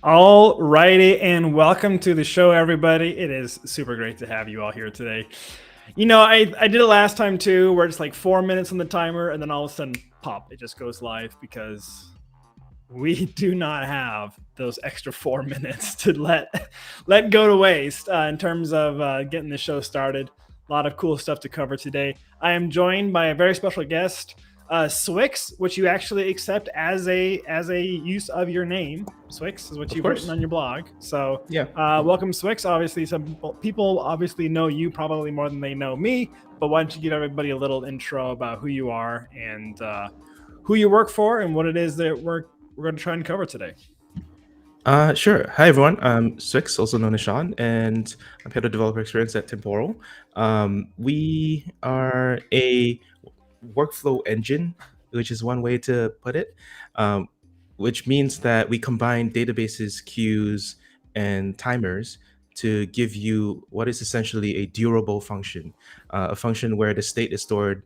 All righty, and welcome to the show, everybody. It is super great to have you all here today. I did it last time too, where it's like 4 minutes on the timer, and then all of a sudden, pop, it just goes live because we do not have those extra 4 minutes to let go to waste in terms of getting the show started. A lot of cool stuff to cover today. I am joined by a very special guest, Swix, which you actually accept as a use of your name. Swix is what Of you've written course. on your blog. So Yeah. welcome, Swix. Obviously, some people obviously know you probably more than they know me. But why don't you give everybody a little intro about who you are and who you work for and what it is that we're going to try and cover today. Sure. Hi, everyone. I'm Swix, also known as Shawn, and I'm head of developer experience at Temporal. We are a workflow engine, which is one way to put it, um, which means that we combine databases, queues, and timers to give you what is essentially a durable function, a function where the state is stored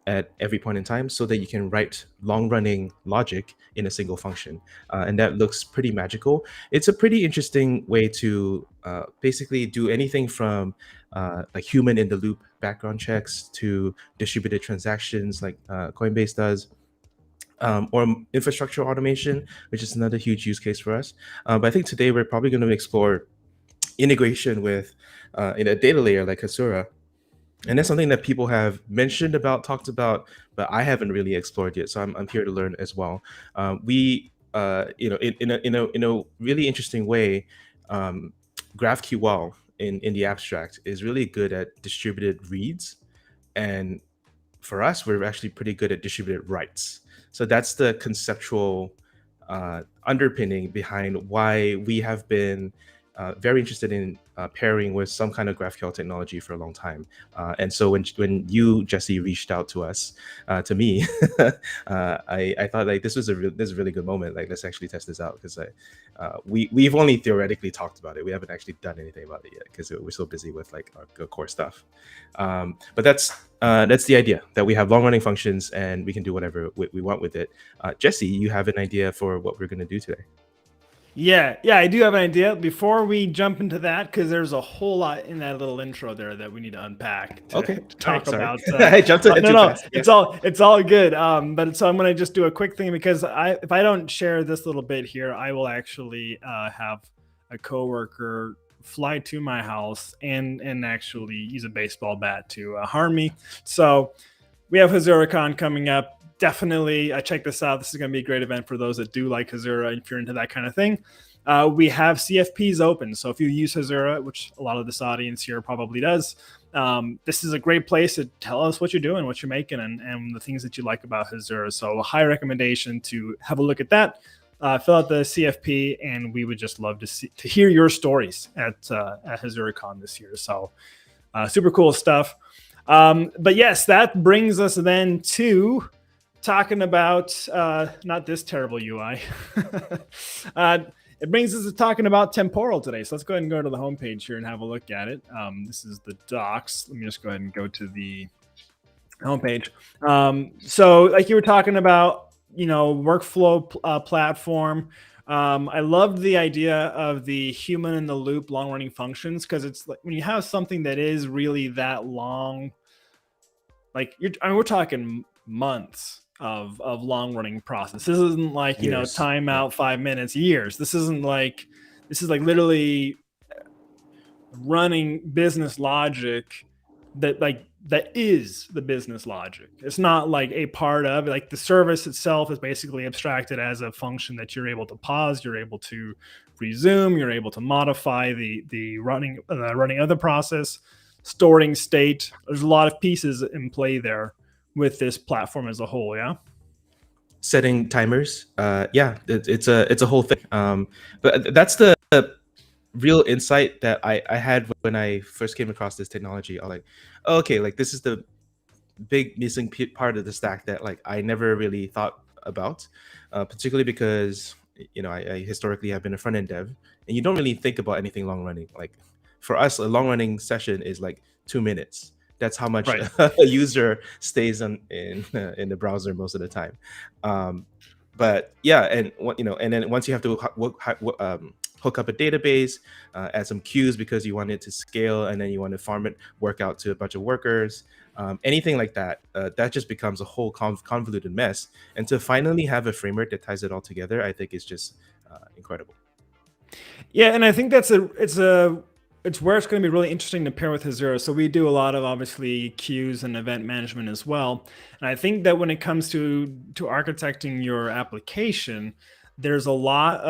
at every point in time so that you can write long running logic in a single function. And that looks pretty magical. It's a pretty interesting way to basically do anything from like human in the loop background checks to distributed transactions like Coinbase does. Or infrastructure automation, which is another huge use case for us. But I think today we're probably going to explore integration with in a data layer like Hasura, and that's something that people have mentioned about, talked about, but I haven't really explored yet. So I'm here to learn as well. In a really interesting way, um, GraphQL in the abstract is really good at distributed reads, and for us, we're actually pretty good at distributed writes. So that's the conceptual underpinning behind why we have been very interested in pairing with some kind of GraphQL technology for a long time. And so when you, Jesse, reached out to us, to me, I thought like this is a really good moment. Like let's actually test this out because we've only theoretically talked about it. We haven't actually done anything about it yet because we're so busy with like our core stuff. But that's the idea, that we have long running functions and we can do whatever we want with it. Jesse, you have an idea for what we're going to do today? Yeah, I do have an idea. Before we jump into that, because there's a whole lot in that little intro there that we need to unpack to, Okay. to All right. talk Sorry. about. I jumped ahead No, too no, fast. Yeah. it's all good. But so I'm gonna just do a quick thing because if I don't share this little bit here, I will actually have a coworker fly to my house and actually use a baseball bat to harm me. So we have HazuraCon coming up. Definitely, check this out. This is going to be a great event for those that do like Hazura. If you're into that kind of thing, we have CFPs open. So if you use Hazura, which a lot of this audience here probably does, this is a great place to tell us what you're doing, what you're making, and the things that you like about Hazura. So a high recommendation to have a look at that. Fill out the CFP, and we would just love to hear your stories at HazuraCon this year. So super cool stuff. But yes, that brings us then to talking about not this terrible UI. It brings us to talking about Temporal today. So let's go ahead and go to the homepage here and have a look at it. This is the docs. Let me just go ahead and go to the homepage. So like you were talking about, workflow platform. I loved the idea of the human in the loop long running functions because it's like when you have something that is really that long, like we're talking months of long running process. This isn't like Years. Yeah. timeout 5 minutes, years. This is like literally running business logic that is the business logic. It's not like a part of it. Like the service itself is basically abstracted as a function that you're able to pause, you're able to resume, you're able to modify the running of the process, storing state. There's a lot of pieces in play there with this platform as a whole. Yeah. Setting timers. Yeah, it's a whole thing. But that's the real insight that I had when I first came across this technology. I was like, oh, okay, like this is the big missing part of the stack that like I never really thought about, particularly because I historically have been a front end dev, and you don't really think about anything long running. Like for us, a long running session is like 2 minutes. That's how much Right. a user stays in the browser most of the time. but yeah, and and then once you have to hook up a database, add some queues because you want it to scale, and then you want to farm it, work out to a bunch of workers, anything like that, that just becomes a whole convoluted mess. And to finally have a framework that ties it all together, I think is just incredible. Yeah, and I think it's where it's going to be really interesting to pair with Hasura. So we do a lot of obviously queues and event management as well. And I think that when it comes to architecting your application, there's a lot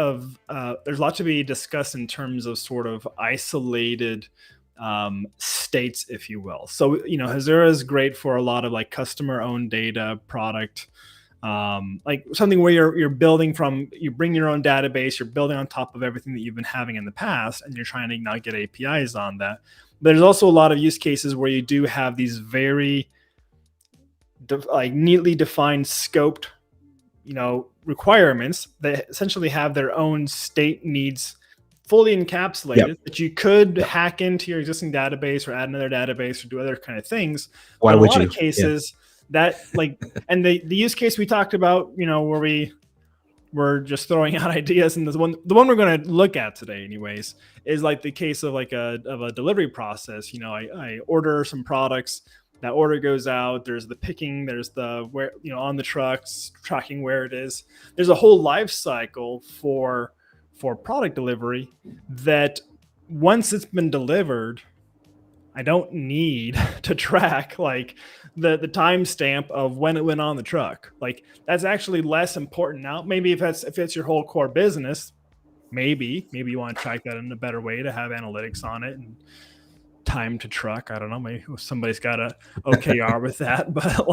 to be discussed in terms of sort of isolated states, if you will. So Hasura is great for a lot of like customer owned data, product, like something where you're building from, you bring your own database, you're building on top of everything that you've been having in the past, and you're trying to now get APIs on that. But there's also a lot of use cases where you do have these very like neatly defined scoped requirements that essentially have their own state needs fully encapsulated, Yep. that you could Yep. hack into your existing database or add another database or do other kind of things. Why But in a would lot of you? Yeah. cases that like, and the use case we talked about, where we're just throwing out ideas, and the one we're going to look at today anyways is like the case of like a delivery process. I order some products, that order goes out, there's the picking, there's the where on the trucks tracking where it is, there's a whole life cycle for product delivery that once it's been delivered, I don't need to track like the timestamp of when it went on the truck. Like that's actually less important now. Maybe if it's your whole core business, maybe you want to track that in a better way to have analytics on it and time to truck. I don't know. Maybe somebody's got a OKR with that, but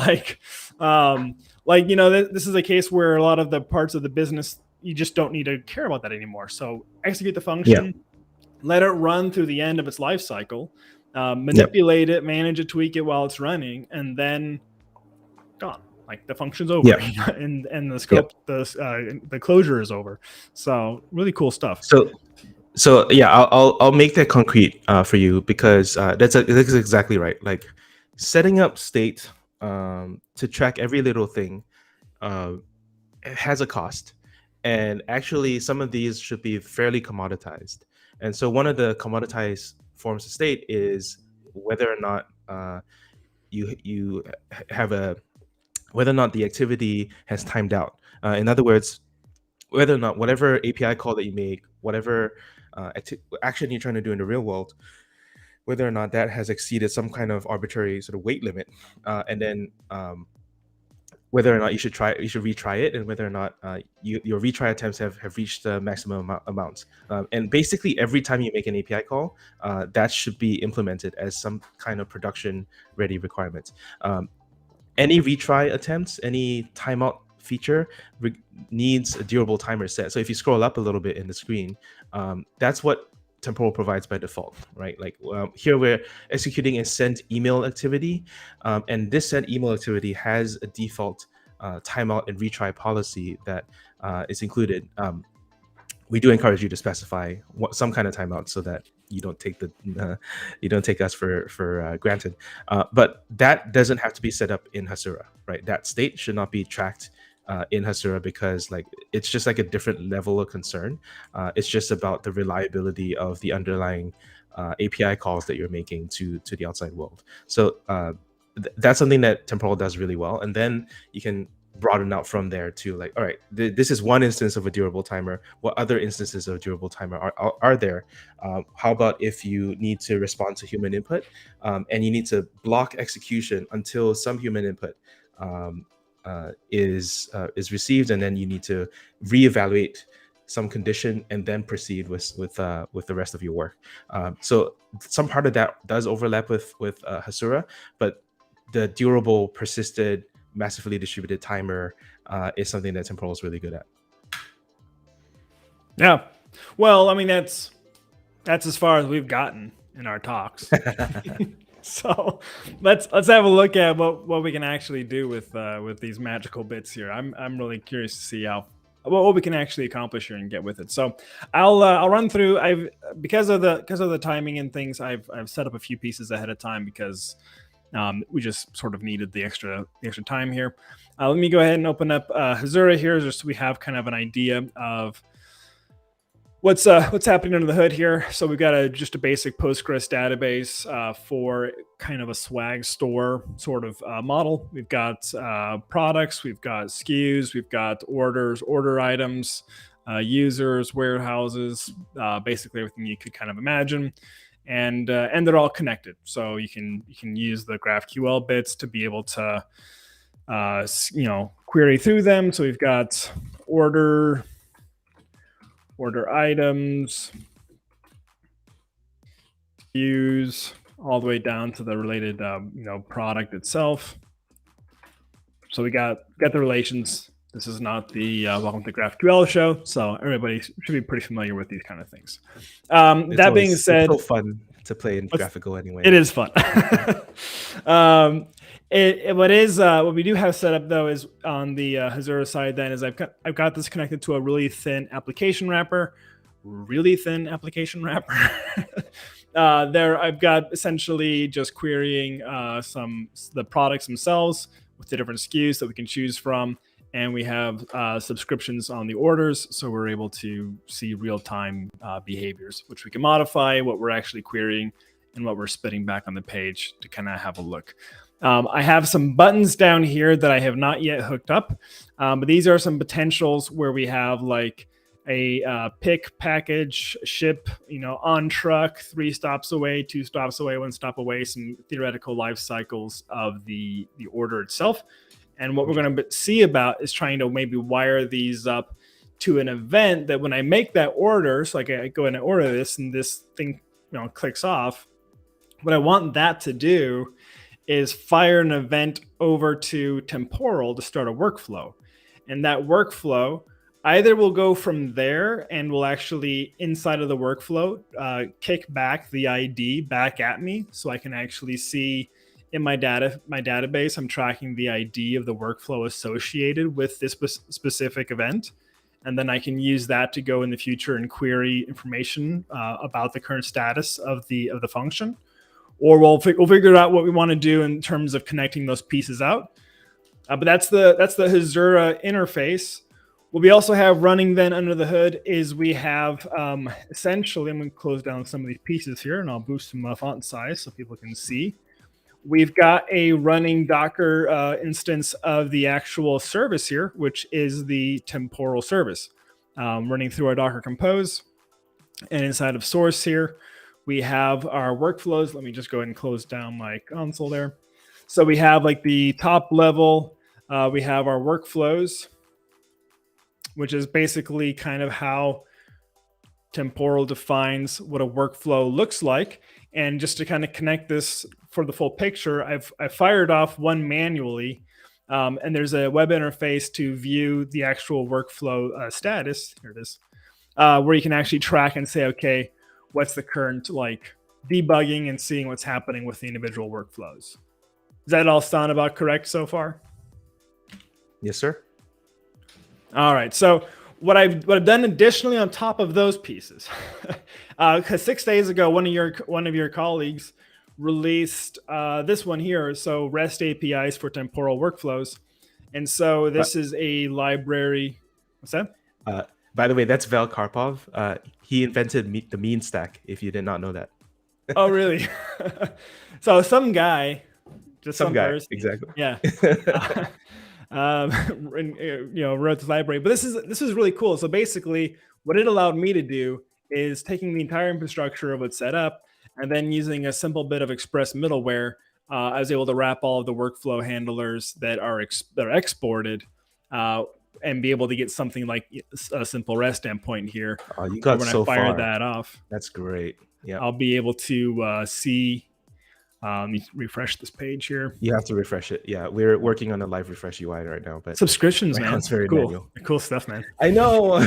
this is a case where a lot of the parts of the business you just don't need to care about that anymore. So execute the function, Yeah. let it run through the end of its life cycle, Yep. manipulate it, manage it, tweak it while it's running, and then gone. Like the function's over, Yeah. and the Yep. scope, the closure is over. So really cool stuff. So yeah, I'll make that concrete for you, because that's exactly right. Like setting up state to track every little thing has a cost, and actually some of these should be fairly commoditized. And so one of the commoditized forms of state is whether or not you have a whether or not the activity has timed out. In other words, whether or not whatever API call that you make, whatever action you're trying to do in the real world, whether or not that has exceeded some kind of arbitrary sort of weight limit, and then whether or not you should retry it, and whether or not your retry attempts have reached the maximum amounts. And basically, every time you make an API call, that should be implemented as some kind of production ready requirement. Any retry attempts, any timeout feature needs a durable timer set. So if you scroll up a little bit in the screen, that's what Temporal provides by default, right? Like here we're executing a send email activity, and this send email activity has a default timeout and retry policy that is included. We do encourage you to specify some kind of timeout so that you don't take us for granted. But that doesn't have to be set up in Hasura, right? That state should not be tracked in Hasura, because like it's just like a different level of concern. It's just about the reliability of the underlying API calls that you're making to the outside world. So that's something that Temporal does really well, and then you can broaden out from there to like, all right, this is one instance of a durable timer. What other instances of durable timer are there? How about if you need to respond to human input, and you need to block execution until some human input is received, and then you need to reevaluate some condition and then proceed with the rest of your work. So some part of that does overlap with Hasura, but the durable, persisted, massively distributed timer is something that Temporal is really good at. Yeah. Well, I mean, that's as far as we've gotten in our talks. So let's have a look at what we can actually do with these magical bits here. I'm really curious to see what we can actually accomplish here and get with it. So I'll run through. Because of the timing and things, I've set up a few pieces ahead of time, because We just sort of needed the extra time here. Let me go ahead and open up Hasura here, just so we have kind of an idea of what's happening under the hood here. So we've got just a basic Postgres database for kind of a swag store sort of model. We've got products, we've got SKUs, we've got orders, order items, users, warehouses, basically everything you could kind of imagine. And they're all connected, so you can use the GraphQL bits to be able to query through them. So we've got order items, SKUs, all the way down to the related product itself. So we got the relations. This is not the Welcome to GraphQL show, so everybody should be pretty familiar with these kind of things. That being said, it's so fun to play in GraphQL anyway. It is fun. What we do have set up though is on the Hasura side. Then is I've got this connected to a really thin application wrapper. There I've got essentially just querying the products themselves with the different SKUs that we can choose from. And we have subscriptions on the orders, so we're able to see real-time behaviors, which we can modify what we're actually querying and what we're spitting back on the page to kind of have a look. I have some buttons down here that I have not yet hooked up, but these are some potentials where we have like a pick, package, ship, on truck, 3 stops away, 2 stops away, 1 stop away, some theoretical life cycles of the order itself. And what we're going to see about is trying to maybe wire these up to an event that when I make that order, so I go in and order this and this thing clicks off, what I want that to do is fire an event over to Temporal to start a workflow. And that workflow either will go from there and will actually, inside of the workflow, kick back the ID back at me so I can actually see in my database, I'm tracking the ID of the workflow associated with this specific event. And then I can use that to go in the future and query information about the current status of the function. Or we'll figure out what we want to do in terms of connecting those pieces out. But that's the Hasura interface. What we also have running then under the hood is we have essentially, I'm going to close down some of these pieces here and I'll boost some font size so people can see. We've got a running Docker instance of the actual service here, which is the Temporal service, running through our Docker Compose. And inside of source here, we have our workflows. Let me just go ahead and close down my console there. So we have like the top level, we have our workflows, which is basically kind of how Temporal defines what a workflow looks like. And just to kind of connect this for the full picture, I've fired off one manually, and there's a web interface to view the actual workflow status. Here it is, where you can actually track and say, okay, what's the current debugging and seeing what's happening with the individual workflows. Does that all sound about correct so far? Yes, sir. All right. So what I've done additionally on top of those pieces, because 6 days ago, one of your colleagues released this one here. So REST APIs for temporal workflows. And so this is a library. What's that? By the way, that's Val Karpov. He invented the mean stack, if you did not know that. Oh, really? So some guy, just some guy, person. Exactly. Yeah. Wrote this library. But this is really cool. So basically, what it allowed me to do is taking the entire infrastructure of what's set up, and then using a simple bit of Express middleware, I was able to wrap all of the workflow handlers that are exported, and be able to get something like a simple REST endpoint here. Oh, you got so far. When I fire that off, that's great. Yeah, I'll be able to see. Let me refresh this page here. You have to refresh it. Yeah, we're working on a live refresh UI right now. But subscriptions, man, it's very cool. manual. Cool stuff, man. I know.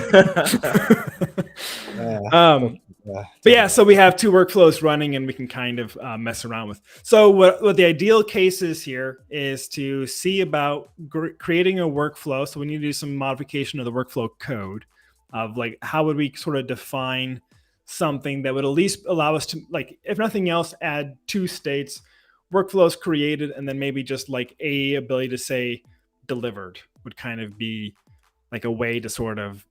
But yeah, so we have 2 workflows running, and we can kind of mess around with. So what the ideal case is here is to see about creating a workflow. So we need to do some modification of the workflow code of how would we sort of define something that would at least allow us to, if nothing else, add 2 states. workflows created, and then maybe just like a ability to say delivered would kind of be like a way to sort of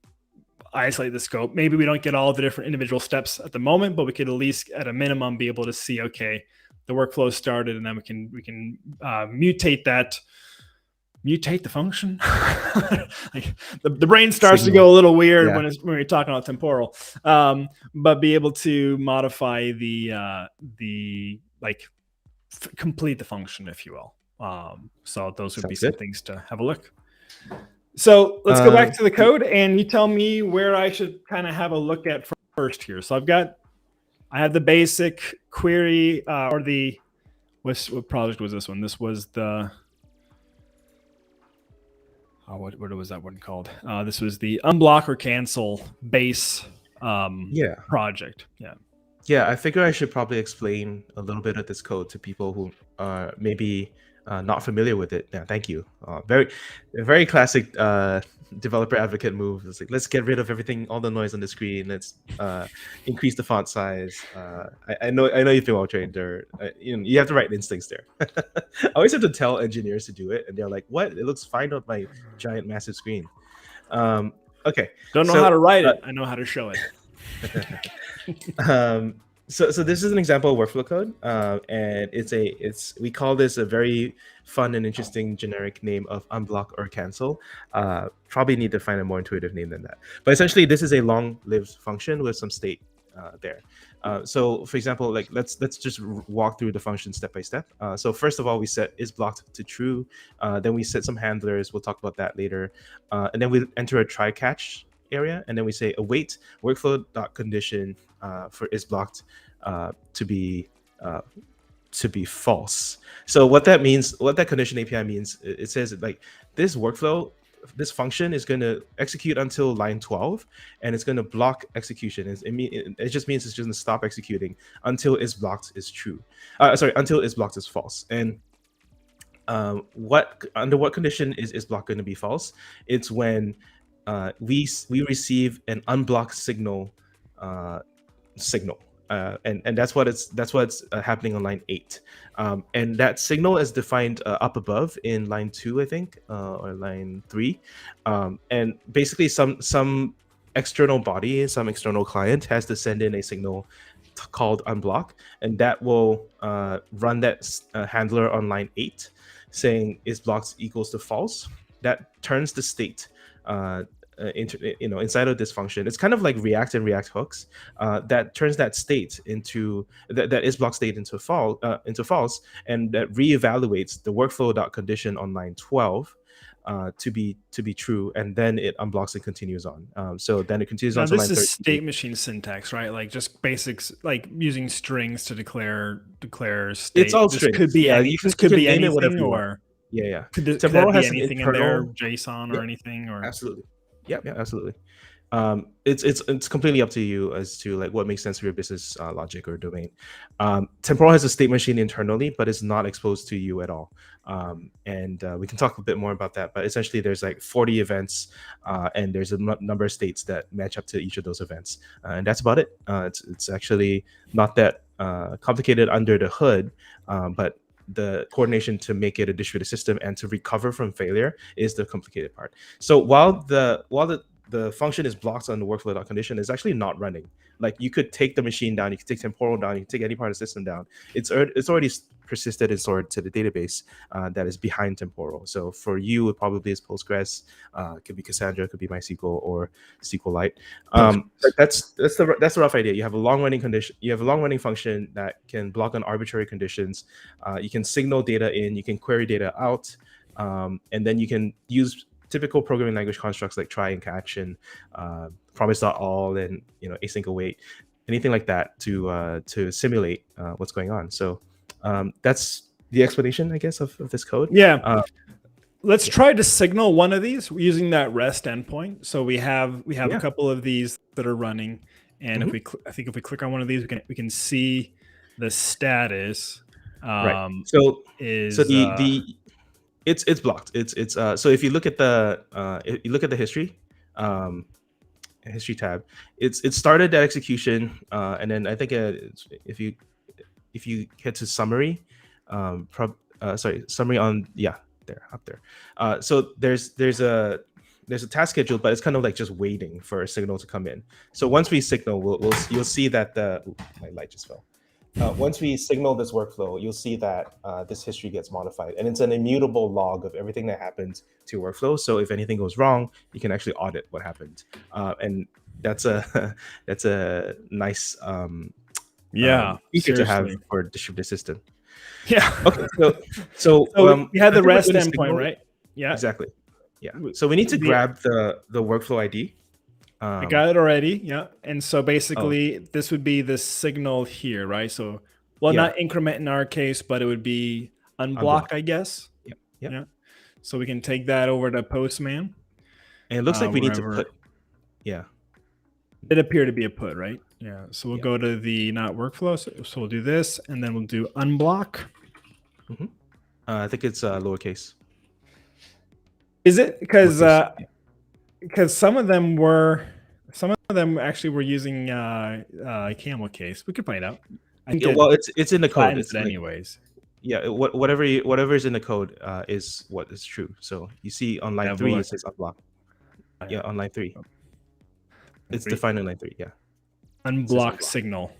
isolate the scope. Maybe we don't get all the different individual steps at the moment, but we could at least at a minimum be able to see, okay, the workflow started, and then we can mutate the function. Like the brain starts Signal. to go a little weird when you're talking about temporal, but be able to modify the like complete the function, if you will. So those would Sounds be some good. things to have a look. So let's go back to the code, and you tell me where I should kind of have a look at first here. So I have the basic query, or the what project was this one? This was the what was that one called? This was the unblock or cancel base project. Yeah, I figure I should probably explain a little bit of this code to people who are maybe not familiar with it. Yeah, thank you. Very classic developer advocate move. It's like, let's get rid of everything, all the noise on the screen. Let's increase the font size. I know you've been well trained there. You have the right instincts there. I always have to tell engineers to do it, and they're like, "What? It looks fine on my giant, massive screen." Okay. Don't know how to write it. I know how to show it. So this is an example of workflow code, and we call this a very fun and interesting generic name of unblock or cancel. Probably need to find a more intuitive name than that. But essentially, this is a long-lived function with some state there. So for example, like let's just walk through the function step by step. So first of all, we set is blocked to true. Then we set some handlers. We'll talk about that later. And then we enter a try catch area, and then we say await workflow.condition for is blocked to be false. So what that means, what that condition API means, it says like this workflow, this function is going to execute until line 12, and it's going to block execution. It just means it's just going to stop executing until is blocked is true. Until is blocked is false. And under what condition is blocked going to be false? It's when we receive an unblocked signal, and that's what's happening on line 8, and that signal is defined up above in line 2, I think, or line 3, and basically some external body, some external client has to send in a signal called unblock, and that will run that handler on line 8 saying is blocked equals to false. That turns the state inside of this function. It's kind of like React and React hooks that turns that state into that is block state into false, and that reevaluates the workflow.condition on line 12 to be true, and then it unblocks and continues on. So then it continues on to line 13. This is state machine syntax, right? Like just basics, like using strings to declare state. It's all strings. Could be this could be anything, or yeah. Temporal has anything in there, JSON or anything, or absolutely. Yeah, absolutely. It's completely up to you as to like what makes sense for your business logic or domain. Temporal has a state machine internally, but it's not exposed to you at all. And we can talk a bit more about that. But essentially, there's like 40 events, and there's a number of states that match up to each of those events, and that's about it. It's actually not that complicated under the hood, but the coordination to make it a distributed system and to recover from failure is the complicated part. So while the function is blocked on the workflow.condition, it's actually not running. Like you could take the machine down, you could take temporal down, you can take any part of the system down. It's already persisted and stored to the database that is behind temporal. So for you, it probably is Postgres, could be Cassandra, could be MySQL or SQLite. That's the rough idea. You have a long running condition. You have a long running function that can block on arbitrary conditions. You can signal data in, you can query data out, and then you can use typical programming language constructs like try and catch and promise.all and async await, anything like that to simulate what's going on. So that's the explanation, I guess, of this code. Yeah. Let's try to signal one of these using that REST endpoint. So we have a couple of these that are running, and if we click on one of these, we can see the status. Right. So it's blocked. It's so if you look at the history, history tab, it started that execution, and then I think if you head to summary, summary on there up there. So there's a task schedule, but it's kind of like just waiting for a signal to come in. So once we signal, you'll see that my light just fell. Once we signal this workflow, you'll see that this history gets modified, and it's an immutable log of everything that happens to your workflow. So if anything goes wrong, you can actually audit what happened, and that's a that's a nice feature to have seriously. for a distributed system. Yeah. Okay, so So you had I the think we're REST gonna endpoint, signal- right? Yeah. Exactly. Yeah. So we need to grab the workflow ID. I got it already. Yeah. And so Oh, basically, this would be the signal here, right? So, well, yeah. not increment in our case, but it would be unblock, Unblock. I guess. Yep. Yep. Yeah. So we can take that over to Postman. And it looks like we need to wherever- put. Yeah. It appeared to be a put, right? Yeah. So we'll Yeah. go to the not workflow. So we'll do this, and then we'll do unblock. I think it's lowercase. Is it because Lowercase. some of them actually were using camel case? We could find out. I think Yeah, well, it's in the code. flattens It's it like, anyways. yeah, whatever is in the code is what is true. So you see on line Yeah, 3 look. it says unblock. Yeah, on line 3. It's Three. defined in line 3. Yeah. Unblock signal.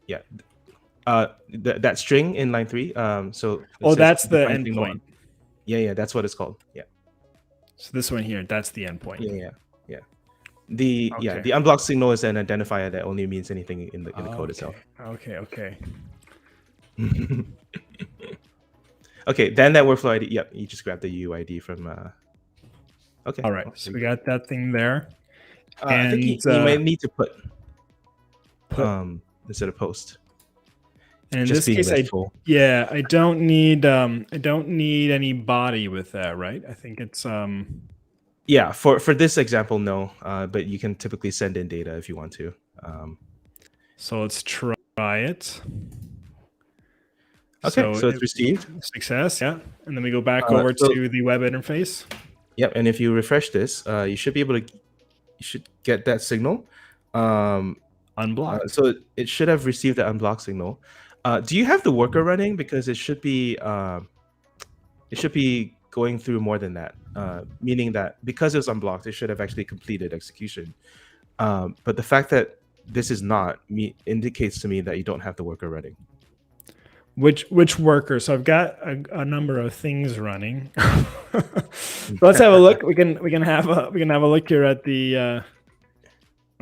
Yeah. That string in line 3. So that's the defined signal. endpoint. Yeah, that's what it's called. Yeah. So this one here, that's the endpoint. Yeah. The unblocked signal is an identifier that only means anything in the code itself. Okay. Okay, then that workflow ID. Yep, you just grab the UID from. Okay. All right. So we got that thing there. I think you might need to put instead of post. And in Just this case, I don't need any body with that, right? I think it's Yeah, for this example, no. But you can typically send in data if you want to. So let's try it. Okay, so it's received. Success, yeah. And then we go back over to the web interface. Yep, and if you refresh this, you should be able to. You should get that signal. Unblocked. So it should have received the unblock signal. Do you have the worker running? Because it should be going through more than that. Meaning that because it was unblocked, it should have actually completed execution. But the fact that this is not indicates to me that you don't have the worker running. Which worker? So I've got a number of things running. Let's have a look. We can have a look here at the.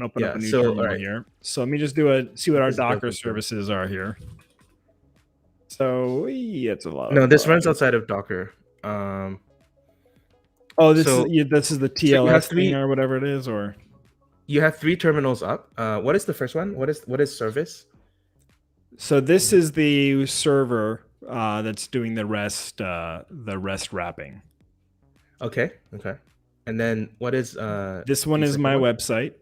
Open up a new terminal here. So let me just see what our Docker services are here. So it's a lot. No, this runs outside of Docker. This is the TLS thing or whatever it is, or you have 3 terminals up. What is the first one? What is service? So this is the server that's doing the REST wrapping. Okay. And then what is this one is my website,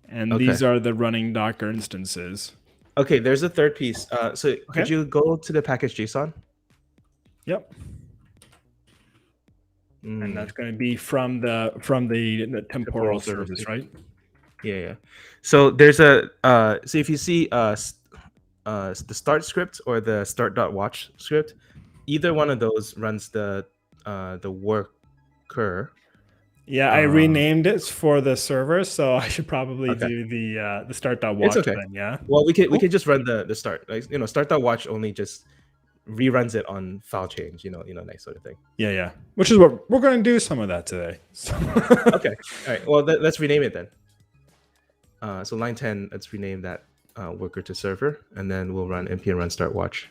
and these are the running Docker instances. Okay, there's a third piece. So could you go to the package JSON? Yep. And that's going to be from the temporal service, right? Yeah. So there's so if you see the start script or the start.watch script, either one of those runs the worker. Yeah, I renamed it for the server, so I should probably do the start.watch then, yeah? Well, we can just run the start. Like, start.watch only just reruns it on file change, nice sort of thing. Yeah. Which is what we're going to do some of that today. So. Okay. All right. Well, let's rename it then. So line 10, let's rename that worker to server, and then we'll run npm run start watch.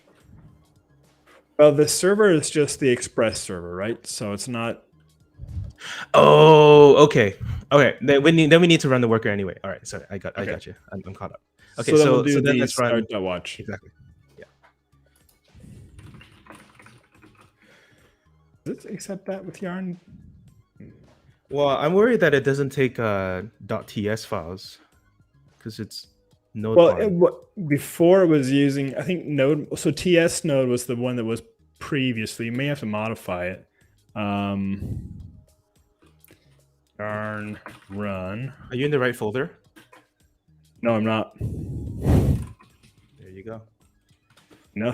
Well, the server is just the express server, right? So it's not. Oh, okay. Then we need to run the worker anyway. All right. Sorry, I got you. I'm caught up. Okay. So then let's run start.watch. Exactly. Does it accept that with Yarn? Well, I'm worried that it doesn't take .ts files because it's node. Well, before it was using, I think node. So TS node was the one that was previously. You may have to modify it. Yarn run. Are you in the right folder? No, I'm not. There you go.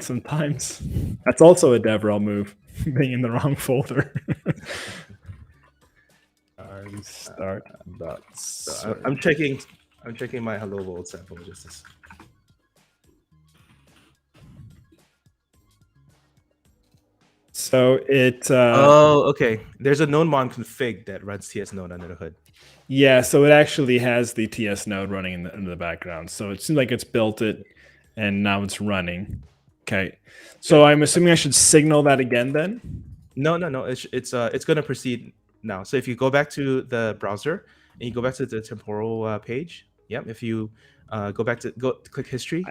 Sometimes that's also a DevRel move, being in the wrong folder. Start. I'm checking my hello world sample just this. So it. Okay. There's a known mon config that runs TS node under the hood. Yeah, so it actually has the TS node running in the background. So it seems like it's built it, and now it's running. Okay. So I'm assuming I should signal that again then? No. It's going to proceed now. So if you go back to the browser and you go back to the temporal page, yep. If you go click history.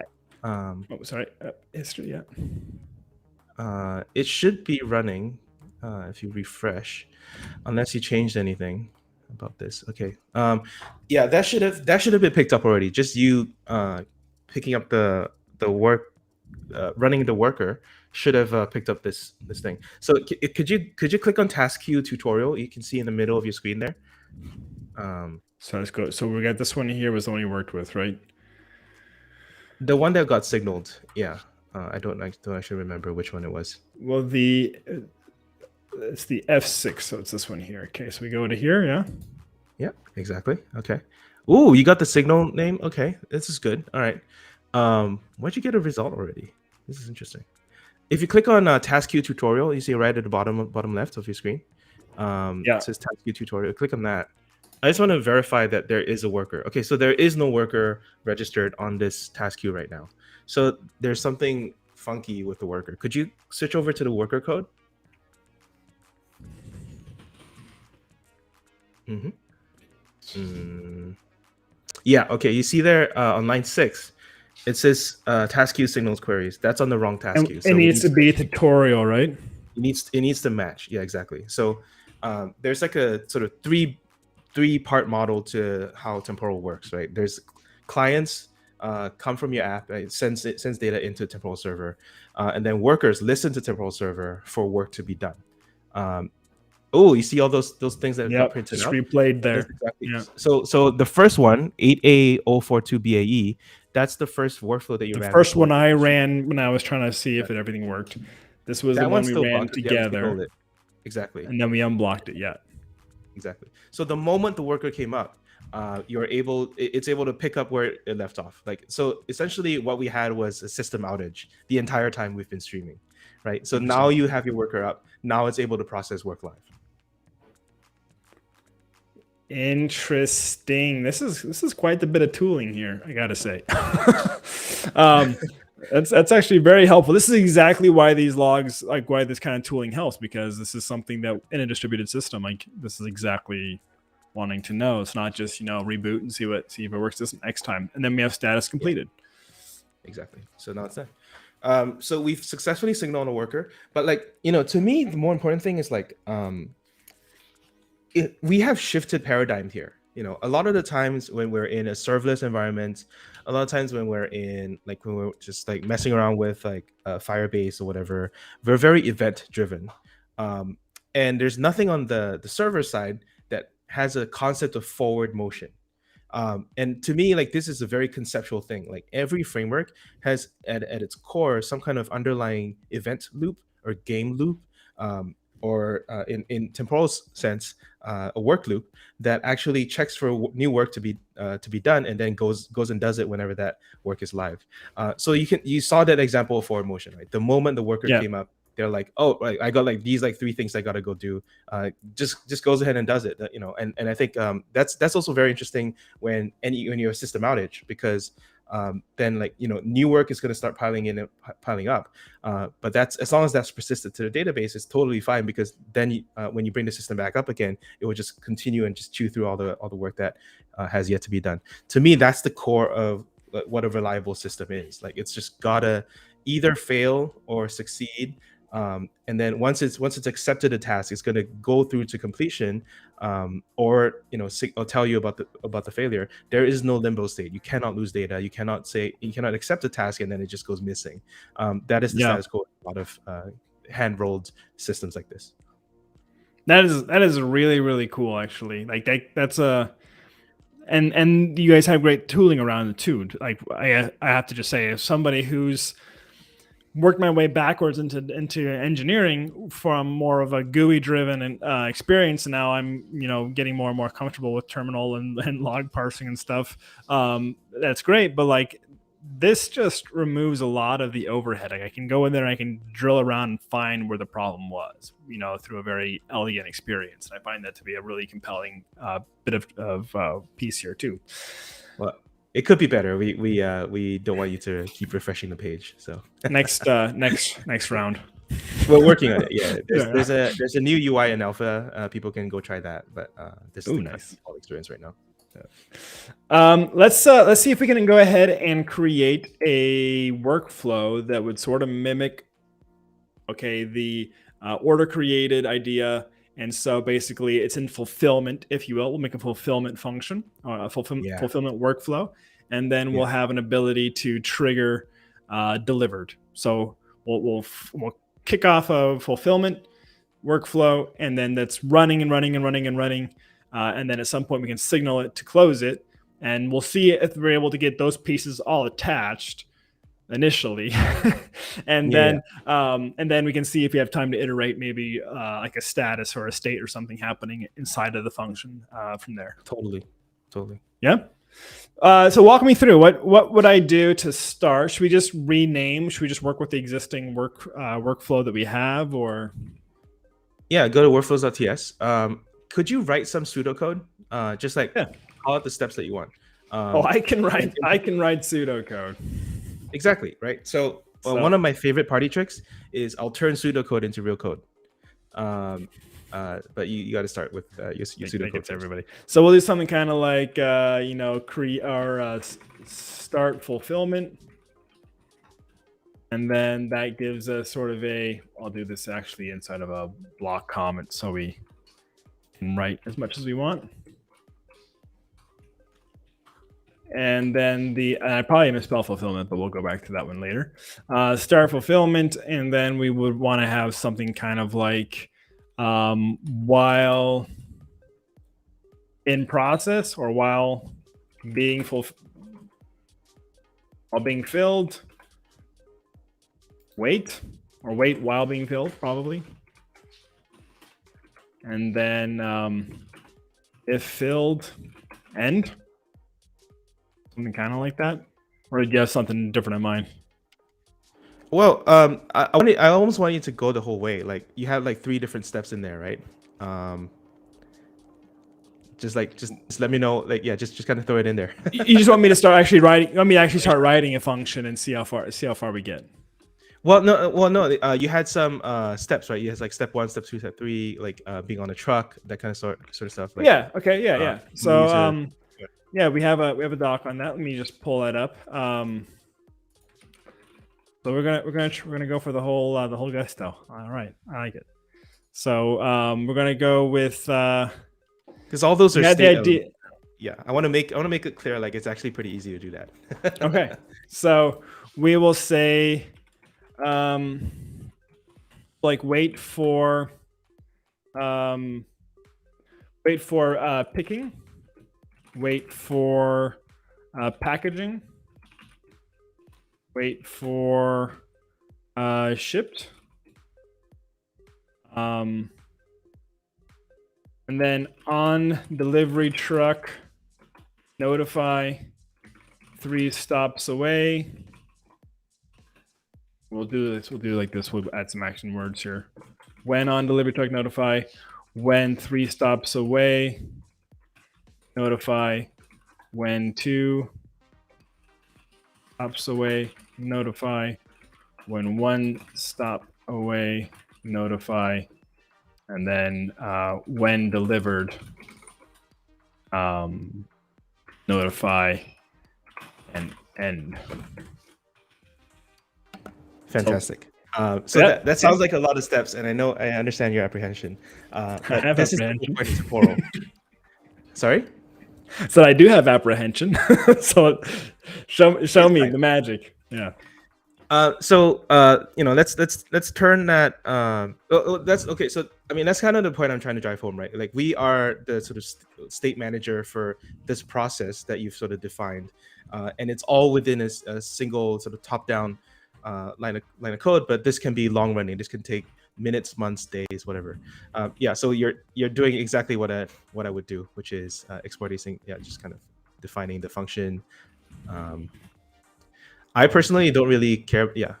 History. Yeah. It should be running if you refresh, unless you changed anything about this. Okay. Yeah, that should have been picked up already. Just you picking up the work, running the worker should have picked up this thing. So could you click on task queue tutorial? You can see in the middle of your screen there. So let's go. So we got this one here was the one you worked with, right? The one that got signaled. Yeah. I don't actually remember which one it was. Well, it's the F6, so it's this one here. Okay, so we go to here, yeah? Yeah, exactly. Okay. Ooh, you got the signal name? Okay, this is good. All right. Why'd you get a result already? This is interesting. If you click on task queue tutorial, you see right at the bottom left of your screen. It says task queue tutorial. Click on that. I just want to verify that there is a worker. Okay, so there is no worker registered on this task queue right now. So there's something funky with the worker. Could you switch over to the worker code? Yeah, okay. You see there on line 6, it says task queue signals queries. That's on the wrong task queue. So it needs to be a tutorial, right? It needs to match. Yeah, exactly. So there's like a sort of three-part model to how Temporal works, right? There's clients come from your app, it sends data into Temporal server, and then workers listen to Temporal server for work to be done. Oh, you see all those things that got printed just out? replayed there. Exactly. Yeah. So the first one, 8A042BAE, that's the first workflow that you ran. The first one I ran when I was trying to see if everything worked. This was the one we ran together. Exactly. And then we unblocked it. Yeah. Exactly. So the moment the worker came up, it's able to pick up where it left off. Like, so essentially what we had was a system outage the entire time we've been streaming, right? So now you have your worker up. Now it's able to process work live. Interesting. This is quite a bit of tooling here, I gotta say. That's actually very helpful. This is exactly why these logs, like why this kind of tooling helps, because this is something that in a distributed system, like this is exactly wanting to know. It's not just, reboot and see if it works this next time. And then we have status completed. Yeah. Exactly. So now it's done. So we've successfully signaled a worker, but to me, the more important thing is we have shifted paradigm here. A lot of the times when we're in a serverless environment, a lot of times when we're in when we're just messing around with Firebase or whatever, we're very event driven, and there's nothing on the server side that has a concept of forward motion. And to me, this is a very conceptual thing. Every framework has at its core some kind of underlying event loop or game loop, or in Temporal's sense, a work loop that actually checks for new work to be done, and then goes and does it whenever that work is live. So you saw that example of forward motion, right? The moment the worker came up, they're like, oh, I got these 3 things I got to go do. Just goes ahead and does it, and I think that's also very interesting when you're a system outage, because then new work is going to start piling up, but that's, as long as that's persisted to the database, it's totally fine, because then when you bring the system back up again, it will just continue and just chew through all the work that has yet to be done. To me, that's the core of what a reliable system is. It's just gotta either fail or succeed. And then once it's accepted a task, it's going to go through to completion, or tell you about the failure. There is no limbo state. You cannot lose data. You cannot accept a task and then it just goes missing. That is the status quo of a lot of hand rolled systems like this. That is really, really cool, actually. That's and you guys have great tooling around it too. I have to just say, as somebody who's worked my way backwards into engineering from more of a GUI driven experience. And now I'm, getting more and more comfortable with terminal and log parsing and stuff. That's great. But like, this just removes a lot of the overhead. Like, I can go in there and I can drill around and find where the problem was, through a very elegant experience. And I find that to be a really compelling bit of piece here too. Well, it could be better. We don't want you to keep refreshing the page. So next round. We're working on it. Yeah, there's a new UI in alpha. People can go try that. But this is the nice experience right now. Let's see if we can go ahead and create a workflow that would sort of mimic, the order created idea. And so basically it's in fulfillment, if you will. We'll make a fulfillment function, a fulfillment workflow. And then we'll have an ability to trigger delivered. So we'll kick off a fulfillment workflow, and then that's running and running and running and running. And then at some point we can signal it to close it. And we'll see if we're able to get those pieces all attached initially. and then we can see if we have time to iterate maybe like a status or a state or something happening inside of the function from there. Totally. Yeah. So walk me through what would I do to start? Should we just rename? Should we just work with the existing workflow that we have, or? Yeah, go to workflows.ts. Could you write some pseudocode? Just like call out the steps that you want. I can write pseudocode. Exactly, right? So one of my favorite party tricks is I'll turn pseudocode into real code. But you got to start with your pseudocode. Everybody. So we'll do something kind of like create our start fulfillment, and then that gives us sort of I'll do this actually inside of a block comment so we can write as much as we want. And then I probably misspelled fulfillment, but we'll go back to that one later. Start fulfillment, and then we would want to have something kind of like while in process, or while being filled, wait while being filled, probably. And then if filled, end. Something kind of like that, or did you have something different in mind? Well, I almost want you to go the whole way. Like, you have like 3 different steps in there, right? Just let me know. Like, just kind of throw it in there. You just want me to start actually writing? You want me to actually start writing a function and see how far we get? Well, no. You had some steps, right? You had like step 1, step 2, step 3, like being on a truck, that kind of sort of stuff. Like, yeah. Okay. Yeah. So we have a doc on that. Let me just pull that up. So we're gonna go for the whole gusto. All right, I like it. So we're gonna go with because all those are the idea. Yeah, I want to make it clear, like it's actually pretty easy to do that. Okay, so we will say like wait for picking, wait for packaging, wait for shipped, and then on delivery truck, notify 3 stops away. We'll do like this. We'll add some action words here. When on delivery truck, notify. When 3 stops away, notify. When 2 stops away, notify. When 1 stop away, notify. And then when delivered, notify and end. Fantastic. So that sounds like a lot of steps, and I understand your apprehension. But this is Temporal. Sorry? So I do have apprehension. So show me the magic. Yeah. So let's turn that. That's okay. So I mean, that's kind of the point I'm trying to drive home, right? Like, we are the sort of state manager for this process that you've sort of defined, and it's all within a single sort of top-down line of code, but this can be long running. This can take minutes, months, days, whatever. Yeah, so you're doing exactly what I would do, which is exporting. Yeah, just kind of defining the function. I personally don't really care. Yeah,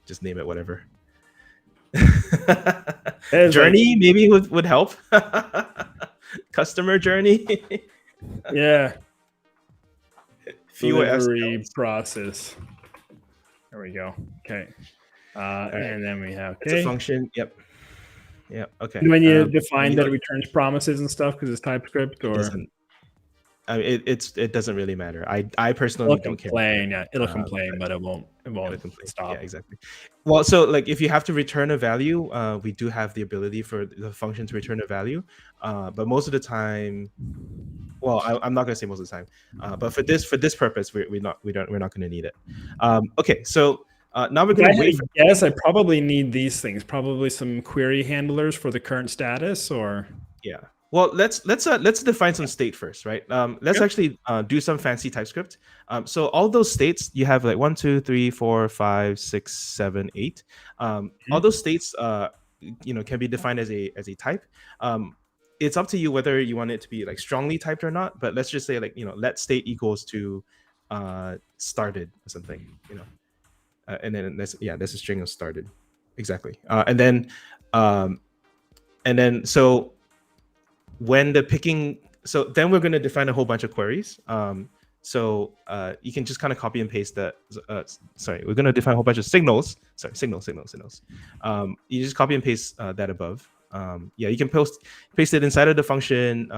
just name it whatever. Journey maybe would help. Customer journey. Yeah. Fewer Delivery process. There we go. Okay. Right. And then we have it's a function. Yep. Okay. When you define that it returns promises and stuff because it's TypeScript, or I mean, it doesn't really matter. I personally don't care. Yeah, it'll complain, but it won't stop. Yeah, exactly. Well, so like if you have to return a value, we do have the ability for the function to return a value, but most of the time, well, I'm not going to say most of the time, but for this purpose, we're not going to need it. Okay, so now we're going to wait. Yes, I probably need these things. Probably some query handlers for the current status, or yeah. Well, let's define some state first, right? Let's actually do some fancy TypeScript. So all those states you have like 1, 2, 3, 4, 5, 6, 7, 8. All those states, can be defined as a type. It's up to you whether you want it to be like strongly typed or not. But let's just say like let state equals to started or something, and then that's a string of started, exactly. And then so. When the picking, so then we're going to define a whole bunch of queries. So you can just kind of copy and paste that. We're going to define a whole bunch of signals. Signals. You just copy and paste that above. You can paste it inside of the function.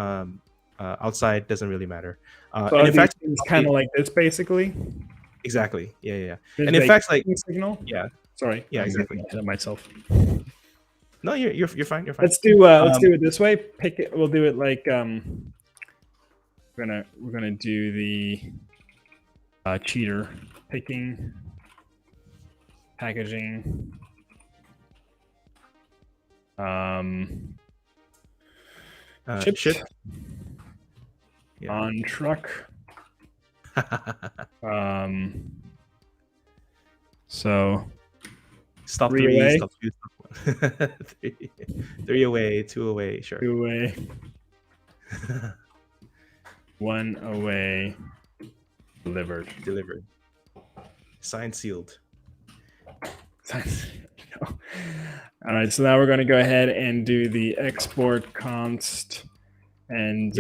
Outside doesn't really matter. So and in fact, it's kind of like this, basically. Exactly. Yeah. And in fact, like signal. Yeah. Sorry. Yeah. Exactly. I hit myself. No, you're fine. You're fine. Let's do it this way. Pick it. We'll do it like we're gonna do the cheater picking, packaging, ship on truck. So stop 3 away. Stop 2. Three away, 2 away, sure. 2 away. 1 away. Delivered. Signed, sealed. All right, so now we're going to go ahead and do the export const, and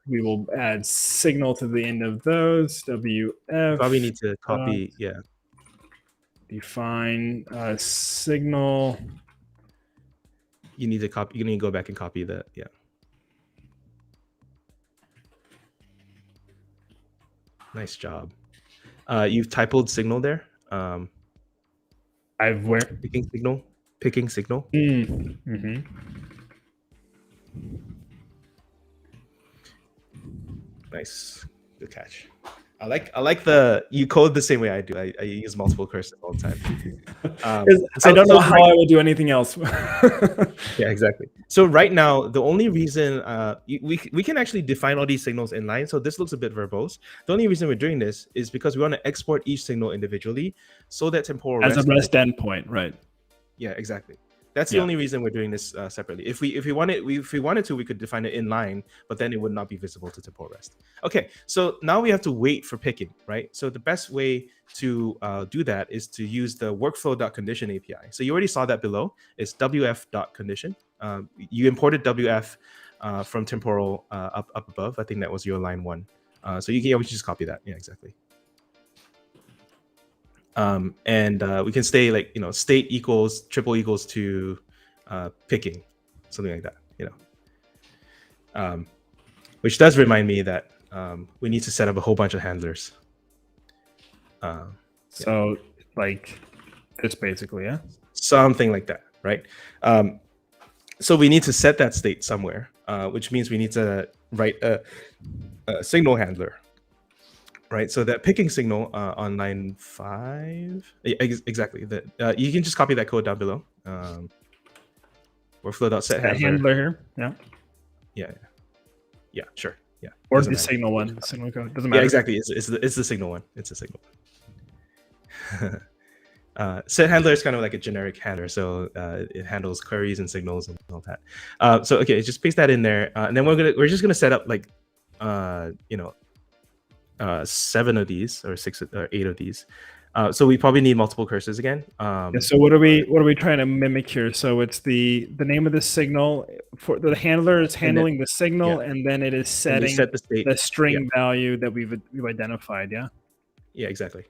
we will add signal to the end of those. WF. Probably need to copy. Define signal. You need to copy. You need to go back and copy that. Yeah. Nice job. You've typoed signal there. I've where? Picking signal. Mm-hmm. Nice. Good catch. I like you code the same way I do. I use multiple curses all the time. I don't know how I would do anything else. Yeah, exactly. So right now, the only reason we can actually define all these signals in line. So this looks a bit verbose. The only reason we're doing this is because we want to export each signal individually, so that temporal as a REST endpoint, right? Yeah, exactly. That's the only reason we're doing this separately. If we wanted to, we could define it in line, but then it would not be visible to temporal REST. Okay, so now we have to wait for picking, right? So the best way to do that is to use the workflow.condition API. So you already saw that below. It's wf.condition. You imported wf from temporal up above. I think that was your line 1. So you can always just copy that. Yeah, exactly. And we can stay like, state equals triple equals to picking, something like that, which does remind me that we need to set up a whole bunch of handlers. So like this basically, yeah? Something like that, right? So we need to set that state somewhere, which means we need to write a signal handler. Right, so that picking signal on line 5, exactly. That you can just copy that code down below. Workflow.set handler here. Yeah, sure. Yeah, or the signal one. The signal code doesn't matter. Yeah, exactly. It's the signal one. It's a signal. Set handler is kind of like a generic handler, so it handles queries and signals and all that. So okay, just paste that in there, and then we're just gonna set up like 7 of these or 6 or 8 of these. So we probably need multiple cursors again. So what are we trying to mimic here? So it's the name of the signal for the handler is handling the signal, and then it is setting set the state, the string value that we've identified. Yeah. Yeah, exactly.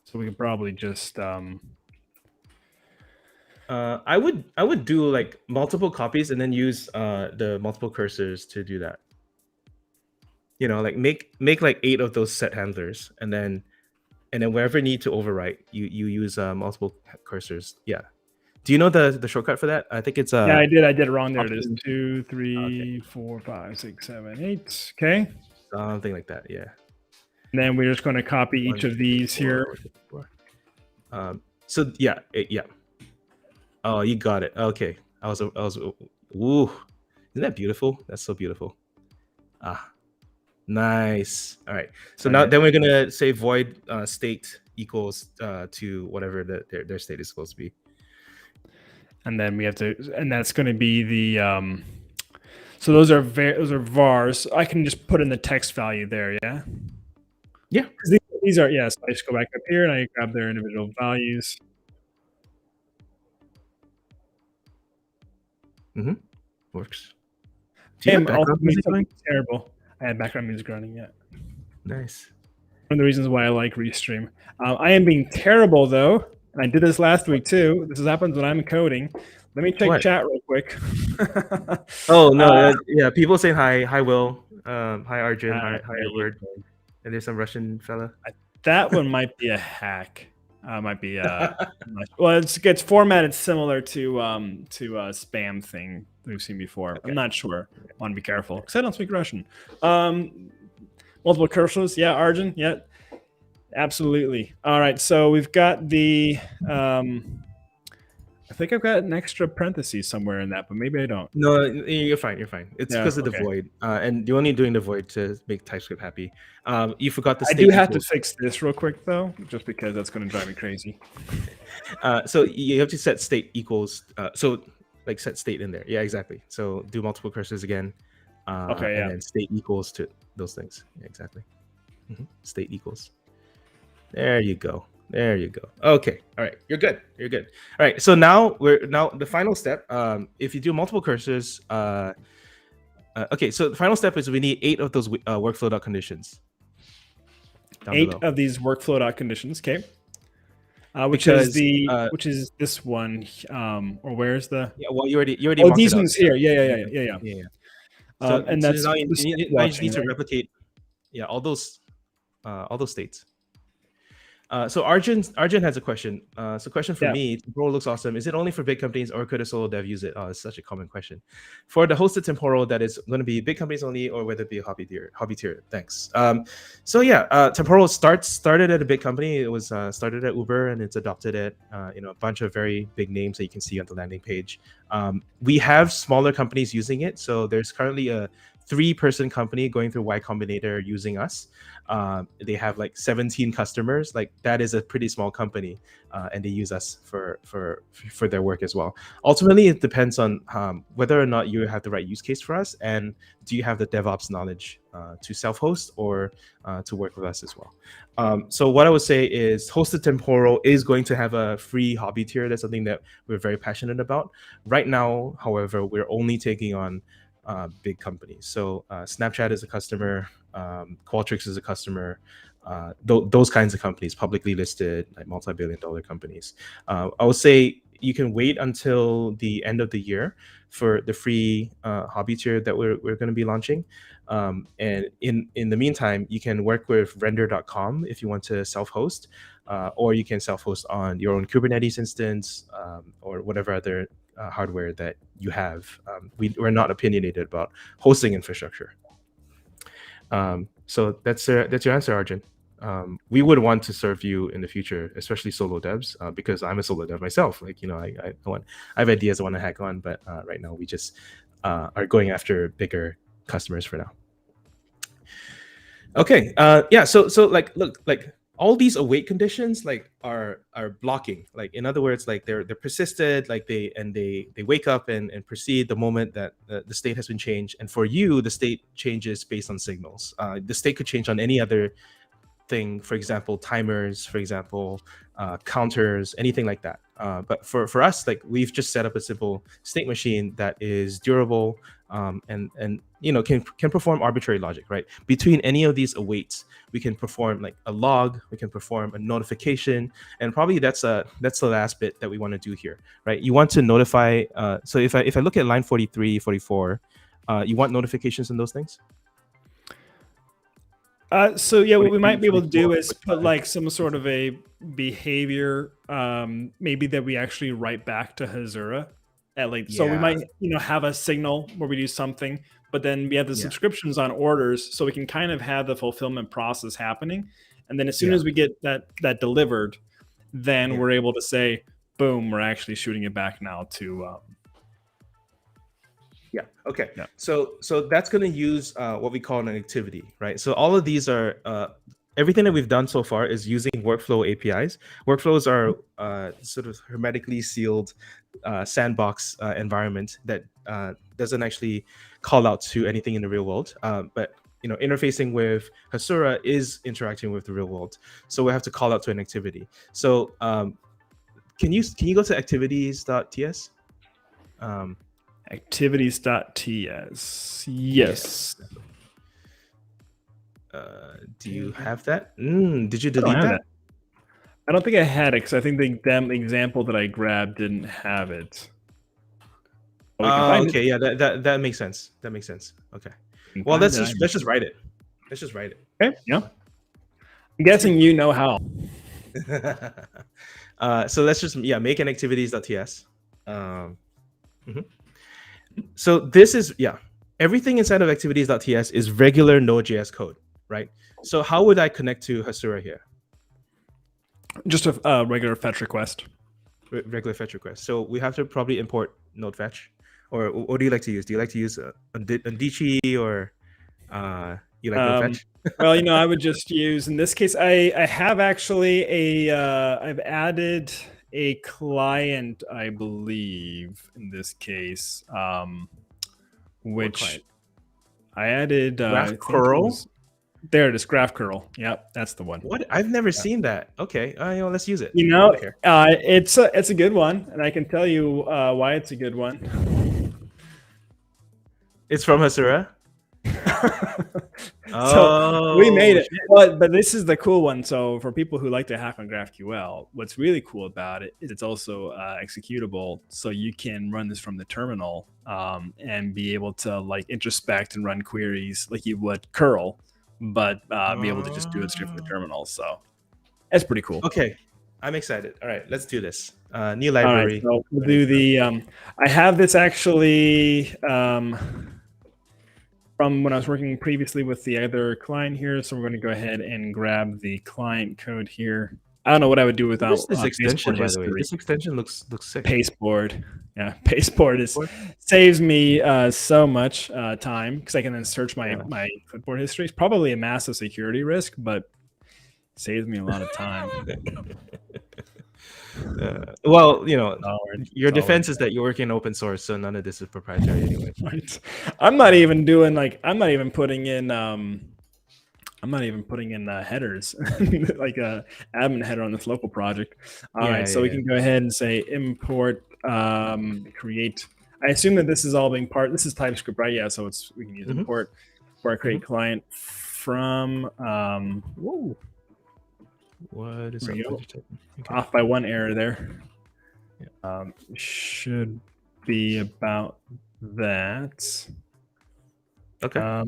So we could probably just I would do like multiple copies and then use the multiple cursors to do that. Like make like 8 of those set handlers, and then wherever you need to overwrite, you use multiple cursors. Yeah. Do you know the shortcut for that? I think it's yeah, I did it wrong. There it is. 2, 3, 4, 5, 6, 7, 8. Okay. Something like that. Yeah. And then we're just going to copy each of these here. So yeah, yeah. Oh, you got it. Okay. I was. Ooh, isn't that beautiful? That's so beautiful. Nice. All right. So now then we're gonna say void state equals to whatever their state is supposed to be. And then we have to, and that's going to be the so those are vars. I can just put in the text value there. Yeah. Yeah. These are, yes. I just go back up here and I grab their individual values. Works. Terrible. I had background music running. Yeah. Nice. One of the reasons why I like Restream. I am being terrible though, and I did this last week too. This happens when I'm coding. Let me check chat real quick. Oh no, yeah. People saying hi, Will, hi Arjun, hi Edward, and there's some Russian fella. That one might be a hack. Might be well, it's formatted similar to spam thing we've seen before. Okay. I'm not sure. I want to be careful because I don't speak Russian. Multiple cursors, yeah, Arjun, yeah, absolutely. All right, so we've got the. I think I've got an extra parentheses somewhere in that, but maybe I don't. No, you're fine. You're fine. It's because of the void, and you're only doing the void to make TypeScript happy. You forgot the state. I do have to fix this real quick though, just because that's going to drive me crazy. So you have to set state equals. So like set state in there. Yeah, exactly. So do multiple cursors again. And then state equals to those things. Yeah, exactly. State equals. There you go. There you go. Okay. All right. You're good. You're good. All right. So now the final step. If you do multiple cursors, okay. So the final step is we need 8 of those workflow.conditions. 8 of these workflow.conditions. Okay. Which is this one, or where's the? Yeah. Well, you already. Oh, these ones here. Yeah. So and that's now you just need to replicate. Yeah, all those states. So Arjun has a question. So question for me, Temporal looks awesome. Is it only for big companies or could a solo dev use it? Oh, it's such a common question. For the hosted Temporal, that is going to be big companies only or whether it be a hobby tier. Thanks. So yeah, Temporal started at a big company. It was started at Uber and it's adopted at a bunch of very big names that you can see on the landing page. We have smaller companies using it. So there's currently a 3-person company going through Y Combinator using us. They have like 17 customers. Like that is a pretty small company, and they use us for their work as well. Ultimately, it depends on whether or not you have the right use case for us, and do you have the DevOps knowledge to self-host or to work with us as well. So what I would say is hosted Temporal is going to have a free hobby tier. That's something that we're very passionate about. Right now, however, we're only taking on big companies. So Snapchat is a customer, Qualtrics is a customer, those kinds of companies, publicly listed, like multi-billion-dollar companies. I would say you can wait until the end of the year for the free hobby tier that we're going to be launching. And in the meantime, you can work with render.com if you want to self-host, or you can self-host on your own Kubernetes instance or whatever other hardware that you have. We're not opinionated about hosting infrastructure. So that's your answer, Arjun. We would want to serve you in the future, especially solo devs, because I'm a solo dev myself. Like, I have ideas I want to hack on, but right now we just are going after bigger customers for now. Okay. Yeah. So like, look, like all these await conditions like are blocking. Like in other words, like they're persisted, like they wake up and proceed the moment that the state has been changed. And for you, the state changes based on signals. The state could change on any other thing, for example, timers, for example, counters, anything like that. But for us, like we've just set up a simple state machine that is durable, and can perform arbitrary logic, right? Between any of these awaits, we can perform like a log, we can perform a notification, and probably that's the last bit that we want to do here, right? You want to notify. So if I look at line 43, 44, you want notifications in those things. So yeah, what we might be able to do is put like some sort of a behavior, maybe that we actually write back to Hasura. So we might have a signal where we do something, but then we have the subscriptions on orders, so we can kind of have the fulfillment process happening, and then as soon as we get that delivered, then we're able to say, boom, we're actually shooting it back now to. Okay. So that's going to use what we call an activity, right? So all of these are everything that we've done so far is using workflow APIs. Workflows are sort of hermetically sealed sandbox environment that doesn't actually call out to anything in the real world. But interfacing with Hasura is interacting with the real world, so we have to call out to an activity. So can you go to activities.ts? Activities.ts. Yes. Do you have that? Did you delete that? I don't think I had it because I think the example that I grabbed didn't have it. Okay, yeah, that makes sense. That makes sense. Okay. Well, let's just write it. Let's just write it. Okay. Yeah. I'm guessing you know how. So let's just make an activities.ts. So this is everything inside of activities.ts is regular Node.js code, right? So how would I connect to Hasura here? Just a regular fetch request. Regular fetch request. So we have to probably import node fetch, or what do you like to use? Do you like to use Undici or you like node fetch? Well, I would just use, in this case, I have actually I've added a client, I believe, in this case, which I added. GraphQL. There it is, GraphQL. Yep, that's the one. What? I've never seen that. Okay, let's use it. It's a good one, and I can tell you why it's a good one. It's from Hasura. So we made it, but this is the cool one. So for people who like to hack on GraphQL, what's really cool about it is it's also executable. So you can run this from the terminal and be able to like introspect and run queries like you would curl, but be able to just do it straight from the terminal. So that's pretty cool. Okay, I'm excited. All right, let's do this. New library. All right, so we'll do the. I have this actually. From when I was working previously with the other client here. So we're going to go ahead and grab the client code here. I don't know what I would do without this extension, by the way. This extension looks sick. Pasteboard. Yeah, Pasteboard saves me so much time because I can then search my clipboard history. It's probably a massive security risk, but saves me a lot of time. Well, your defense is that you're working open source, so none of this is proprietary anyway. Right. I'm not even putting in headers like a admin header on this local project. All right, so we can go ahead and say import create. I assume that this is all being this is TypeScript, right? Yeah, so we can use import for our create client from whoa. What is up? Off by one error there. Should be about that. Okay.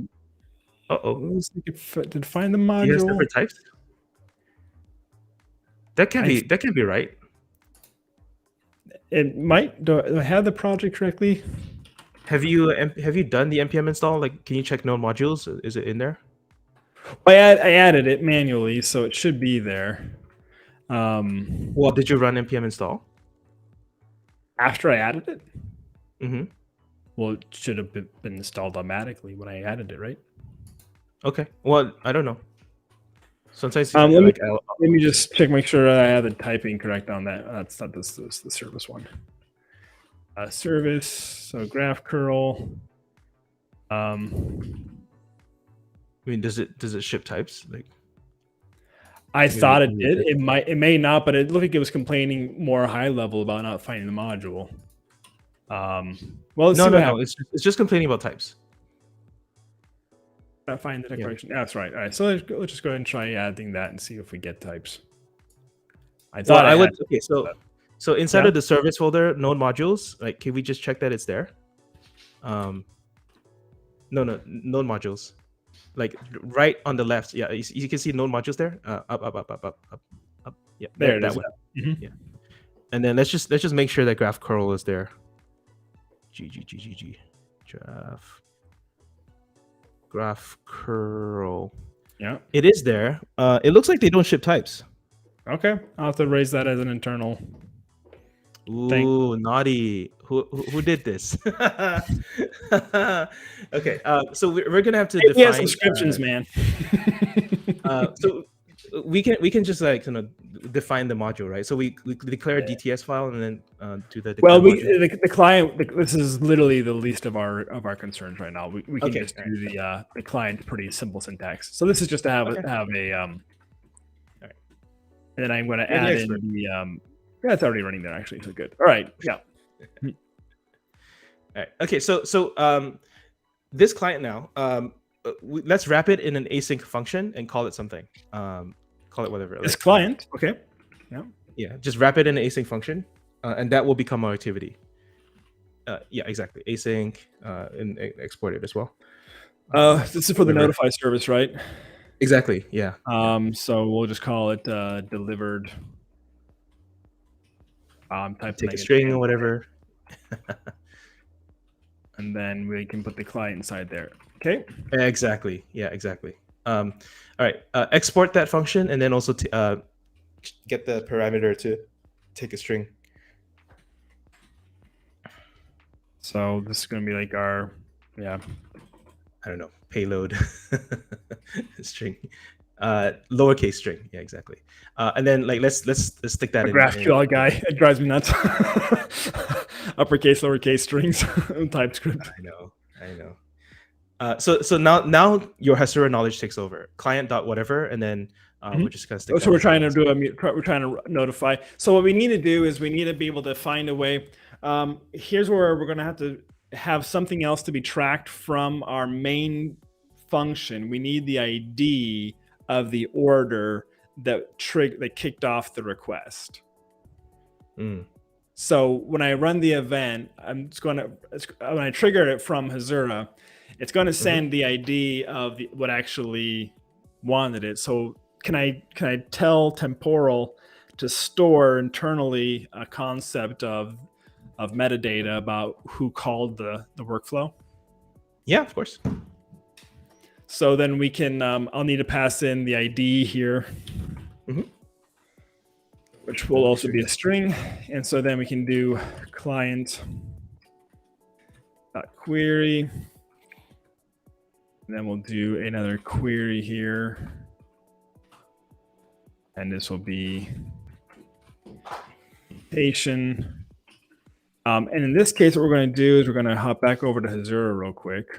Did find the module. Do you have separate types? That can't be right. It might. Do I have the project correctly? Have you done the npm install? Like, can you check node modules? Is it in there? I added it manually, so it should be there. Well, did you run npm install after I added it? Mm-hmm. Well, it should have been installed automatically when I added it, right? Okay. Well, I don't know. Sometimes Let me just check, make sure I have the typing correct on that. That's not this the service one. Service, so GraphQL. I mean, does it ship types? Like, I thought it did. It may not, but it looked like it was complaining more high level about not finding the module. Well, let's see what happens. It's just complaining about types. Not find the declaration. Yeah. That's right. All right. So let's just go ahead and try adding that and see if we get types. I thought I would. Okay, so inside of the service folder, node modules. Like, can we just check that it's there? No, node modules. Like right on the left. Yeah, you can see node modules there. Up. Yeah, there it that is. one. Yeah. And then let's just make sure that GraphQL is there. GraphQL. Yeah. It is there. It looks like they don't ship types. Okay. I'll have to raise that as an internal. Ooh, naughty. Who did this? Okay. So we're gonna have to define subscriptions, man. So we can just like define the module, right? So we declare a DTS file and then do the the client. This is literally the least of our concerns right now. We can just do the client pretty simple syntax. So this is just to have a all right. And then I'm going to add in the it's already running there actually, so good. All right, yeah. All right. Okay, so this client now, let's wrap it in an async function and call it something. Call it whatever. This client, okay. Yeah, just wrap it in an async function, and that will become our activity. Yeah, exactly. Async and export it as well. This is for the notify service, right? Exactly. Yeah. So we'll just call it delivered. Type take a string or whatever. And then we can put the client inside there. Okay. Exactly. Yeah, exactly. All right. Export that function and then also get the parameter to take a string. So this is going to be like our, I don't know, payload string, lowercase string. Yeah, exactly. And then like let's stick that in. GraphQL guy, it drives me nuts. Uppercase, lowercase strings, TypeScript. I know. So now your Hasura knowledge takes over. Client dot whatever, and then we're just gonna stick. So we're trying to do we're trying to notify. So what we need to do is we need to be able to find a way. Here's where we're gonna have to have something else to be tracked from our main function. We need the ID of the order that kicked off the request. So when I run the event, when I trigger it from Hasura, it's going to send the ID of what actually wanted it. So can I tell Temporal to store internally a concept of metadata about who called the workflow? Yeah, of course. So then we can, I'll need to pass in the ID here, which will also be a string. And so then we can do client.query. And then we'll do another query here. And this will be mutation. And in this case, what we're going to do is we're going to hop back over to Hasura real quick.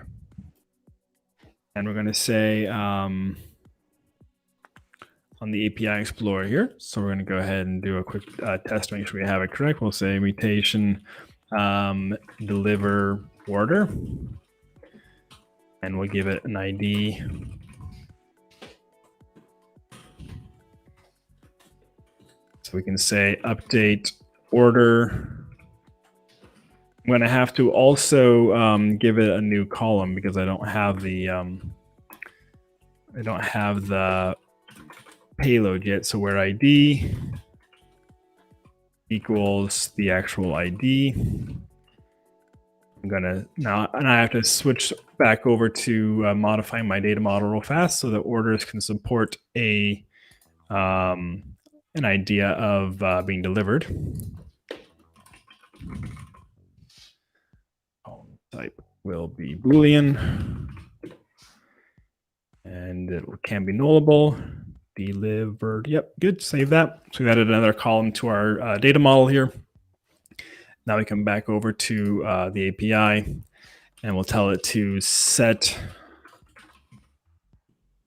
And we're going to say on the API Explorer here. So we're going to go ahead and do a quick test to make sure we have it correct. We'll say mutation deliver order. And we'll give it an ID. So we can say update order. I'm going to have to also give it a new column because I don't have the payload yet. So where ID equals the actual ID. I'm gonna now, and I have to switch back over to modifying my data model real fast so that orders can support an idea of being delivered. Type will be Boolean, and it can be nullable. delivered. Yep, good. Save that. So we added another column to our data model here. Now we come back over to the API, and we'll tell it to set.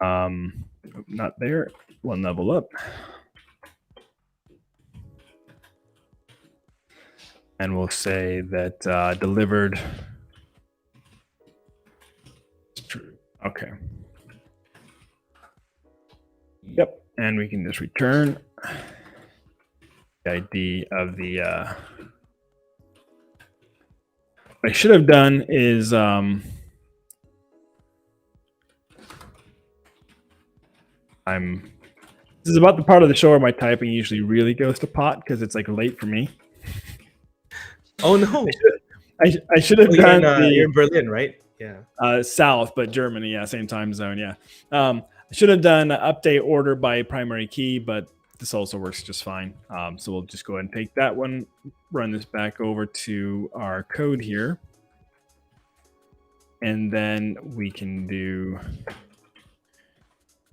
Not there. One level up. And we'll say that delivered. True. Okay. Yep. And we can just return the ID of the. What I should have done is this is about the part of the show where my typing usually really goes to pot because it's like late for me. Oh no! I should have done. You're in Berlin, right? Yeah. South, but Germany. Yeah, same time zone. Yeah. I should have done update order by primary key, but this also works just fine. So we'll just go ahead and take that one, run this back over to our code here, and then we can do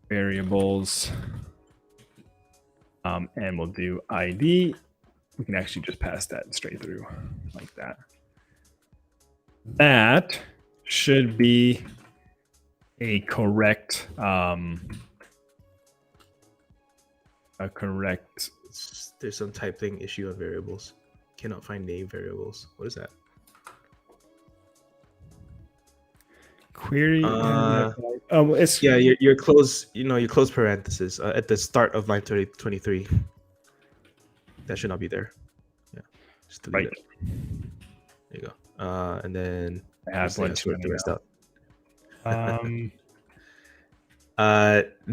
variables, and we'll do ID. We can actually just pass that straight through like that. That should be a correct, There's some typing issue on variables. Cannot find name variables. What is that? Query. It's your close. Your close parenthesis at the start of line 23. That should not be there. Yeah, just delete it. There you go. And then I have one too.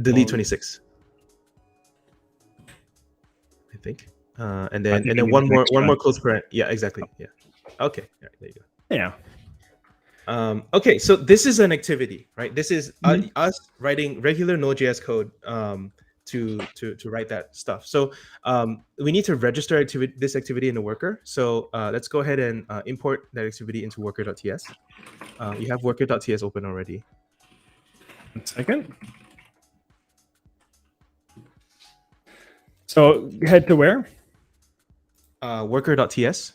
Delete 26. I think. And then one more close parent. Yeah, exactly. Yeah. Okay. All right, there you go. Yeah. Okay, so this is an activity, right? This is us writing regular Node.js code to write that stuff. So we need to register this activity in the worker. So let's go ahead and import that activity into worker.ts. You have worker.ts open already. 1 second. So head to where? Worker.ts.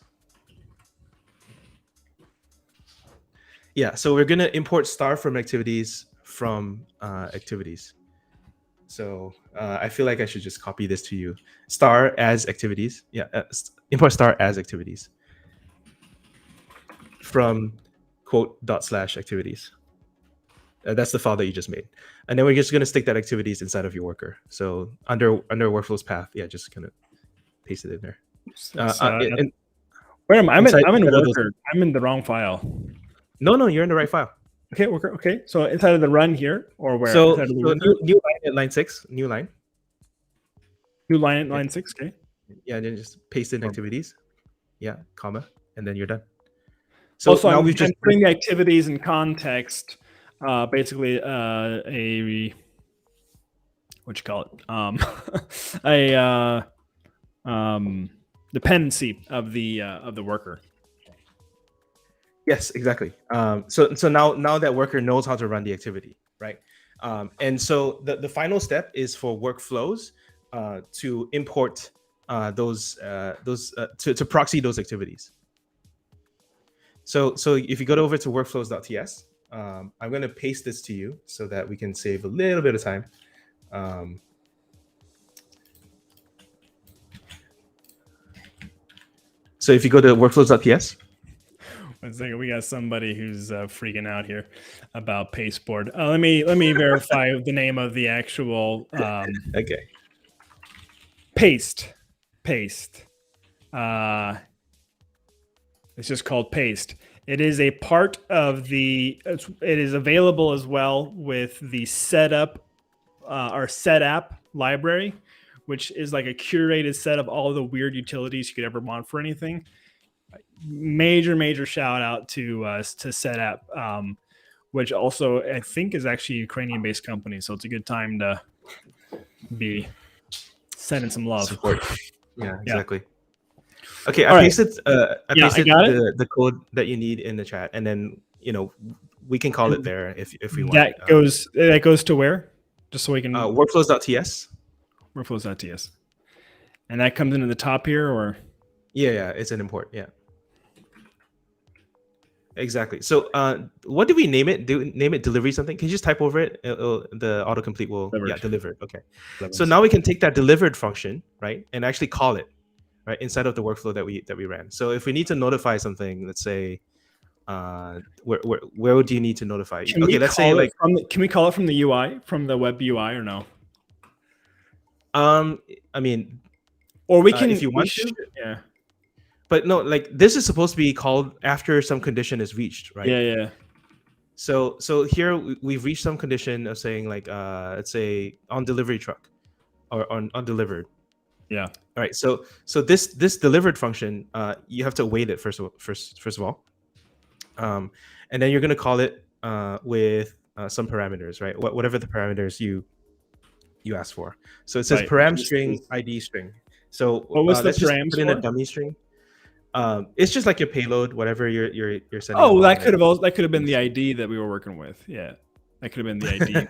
Yeah, so we're gonna import star from activities from activities. So I feel like I should just copy this to you. Star as activities. Yeah, import star as activities from quote./activities. That's the file that you just made. And then we're just gonna stick that activities inside of your worker. So under workflows path, yeah, just kind of paste it in there. Where am I? I'm in worker. I'm in the wrong file. No, you're in the right file. Okay, worker. Okay, so inside of the run here, or where? So new line at line 6. New line. New line at line 6. Okay. Yeah, and then just paste in activities. Yeah, comma, and then you're done. So also, now we've just putting the activities in context. Basically, what you call it? Dependency of the worker. Yes, exactly. So now that worker knows how to run the activity, right? And so the final step is for workflows to import those to proxy those activities. So if you go over to workflows.ts, I'm going to paste this to you so that we can save a little bit of time. So if you go to workflows.ts. 1 second, we got somebody who's freaking out here about pasteboard. Let me verify the name of the actual. Okay. Paste. It's just called paste. It is a part of the. It is available as well with the setup or setapp library, which is like a curated set of all the weird utilities you could ever want for anything. Major shout out to setapp, which also I think is actually a Ukrainian-based company, so it's a good time to be sending some love. Support. Yeah, exactly. Okay, I pasted the code that you need in the chat, and then we can call it there if we want. That goes to where? Just so we can workflows.ts. workflows.ts. And that comes into the top here, or? Yeah, it's an import. Yeah. Exactly. So what do we name it? Do we name it delivery something? Can you just type over it? The autocomplete will delivered. Okay. So now we can take that delivered function, right, and actually call it right inside of the workflow that we ran. So if we need to notify something, let's say where do you need to notify? Can we call it from the UI, from the web UI, or no? I mean, or we can if you want to. Yeah. But no, like this is supposed to be called after some condition is reached, right? Yeah. So here we've reached some condition of saying like let's say on delivery truck or on undelivered. Yeah. All right. So this delivered function, you have to await it first of all, and then you're gonna call it with some parameters, right? Whatever the parameters you ask for. So it says param string ID string. So let's just put in a dummy string. It's just like your payload, whatever you're sending. Oh, that could have been the ID that we were working with. Yeah, that could have been the ID.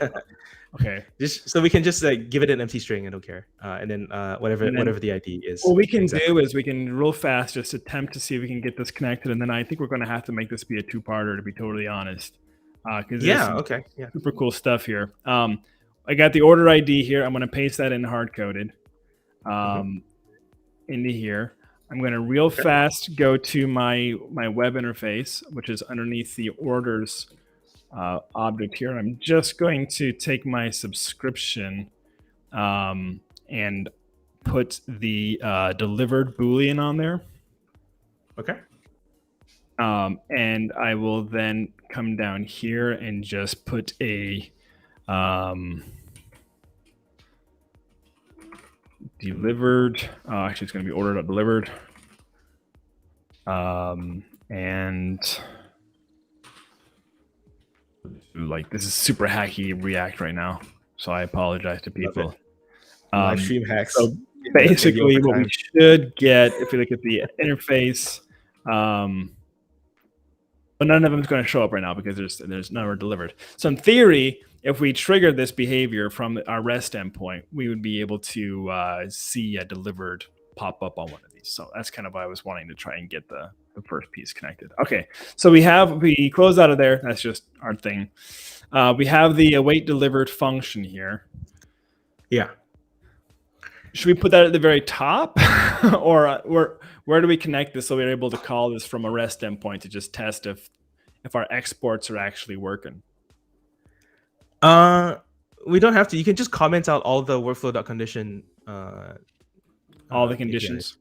Okay. So we can just like give it an empty string. I don't care. And then whatever the ID is. What we can do is we can real fast just attempt to see if we can get this connected, and then I think we're going to have to make this be a two-parter, to be totally honest. Okay. Yeah. Super cool stuff here. I got the order ID here. I'm going to paste that in hard-coded into here. I'm going to real fast go to my web interface, which is underneath the orders object here. I'm just going to take my subscription and put the delivered Boolean on there. Okay. And I will then come down here and just put a delivered. Actually, it's going to be ordered, not delivered. And like, this is super hacky React right now, so I apologize to people. Live stream hacks. So basically, what we should get, if we look at the interface, but none of them is going to show up right now because there's none are delivered. So in theory, if we trigger this behavior from our REST endpoint, we would be able to see a delivered pop up on one of these. So that's kind of why I was wanting to try and get the first piece connected. Okay, so we close out of there. That's just our thing. We have the await delivered function here. Yeah. Should we put that at the very top, or where do we connect this so we're able to call this from a REST endpoint to just test if our exports are actually working? We don't have to. You can just comment out all the workflow.condition. All the conditions. APIs.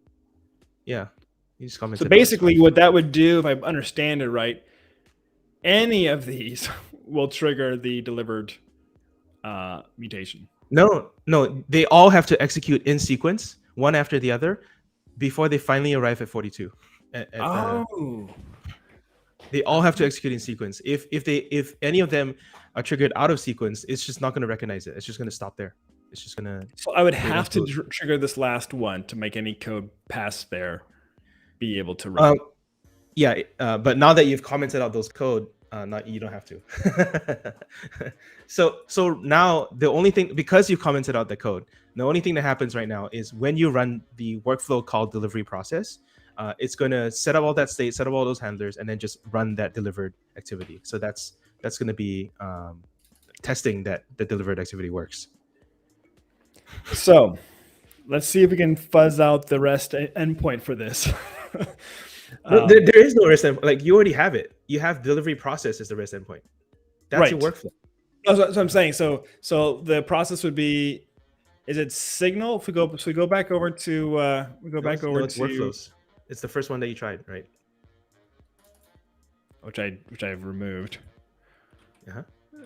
Yeah. You just comment. So basically, what that would do, if I understand it right, any of these will trigger the delivered mutation. No, they all have to execute in sequence, one after the other, before they finally arrive at 42. They all have to execute in sequence. If any of them are triggered out of sequence, it's just not going to recognize it. It's just going to stop there. It's just going to. So I would have to trigger this last one to make any code pass there be able to run. But now that you've commented out those code, you don't have to. So now the only thing, because you commented out the code, the only thing that happens right now is when you run the workflow called delivery process, it's going to set up all that state, set up all those handlers, and then just run that delivered activity. So that's going to be testing that the delivered activity works. So let's see if we can fuzz out the REST endpoint for this. There is no REST endpoint. Like, you already have it. You have delivery process as the REST endpoint. That's your workflow. That's what I'm saying. So the process would be, is it signal? If we go back over to workflows. It's the first one that you tried, right? Which I've removed.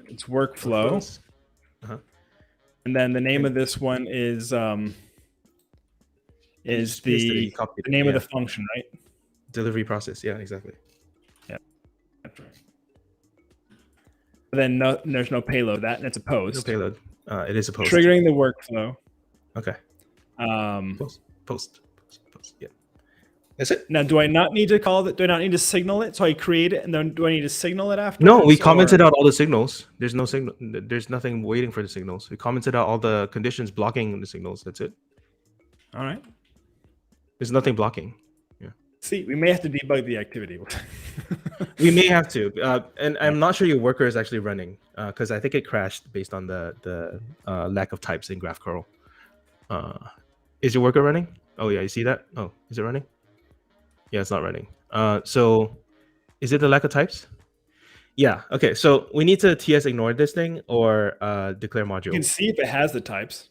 It's workflows. And then the name of this one is the name of the function, right? Delivery process. Yeah, exactly. Yeah. Then there's no payload. That's a post. No payload. It is a post. Triggering the workflow. Okay. Post. Yeah. That's it. Now, do I not need to call it? Do I not need to signal it? So I create it, and then do I need to signal it afterwards? No, we commented out all the signals. There's no signal. There's nothing waiting for the signals. We commented out all the conditions blocking the signals. That's it. All right. There's nothing blocking. Yeah. See, we may have to debug the activity. We may have to, and I'm not sure your worker is actually running because I think it crashed based on the lack of types in GraphQL. Is your worker running? Oh yeah, you see that? Oh, is it running? Yeah, it's not running. So is it the lack of types? Yeah. Okay. So we need to TS ignore this thing or declare module. You can see if it has the types.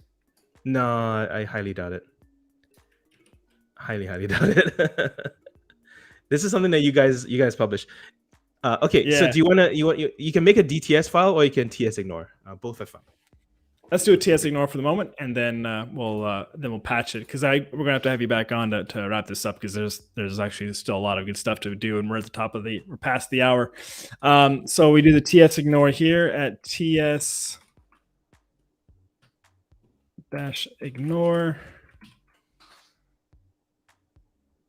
No, I highly doubt it. Highly doubt it. This is something that you guys publish. Okay. Yeah. So do you can make a DTS file or you can TS ignore. Both are fine. Let's do a TS ignore for the moment, and then we'll patch it because we're gonna have to have you back on to wrap this up because there's actually still a lot of good stuff to do, and we're past the hour. So we do the TS ignore here at TS -ignore,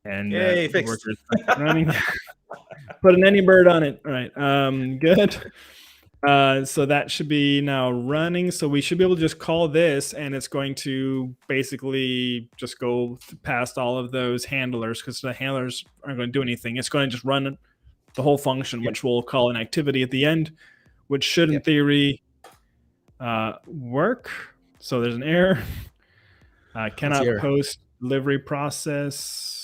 and Yay, the worker's running. Put an AnyBird on it. All right. Good. So that should be now running. So we should be able to just call this, and it's going to basically just go past all of those handlers because the handlers aren't going to do anything. It's going to just run the whole function, which we'll call an activity at the end, which should in theory work. So there's an error. Cannot post delivery process.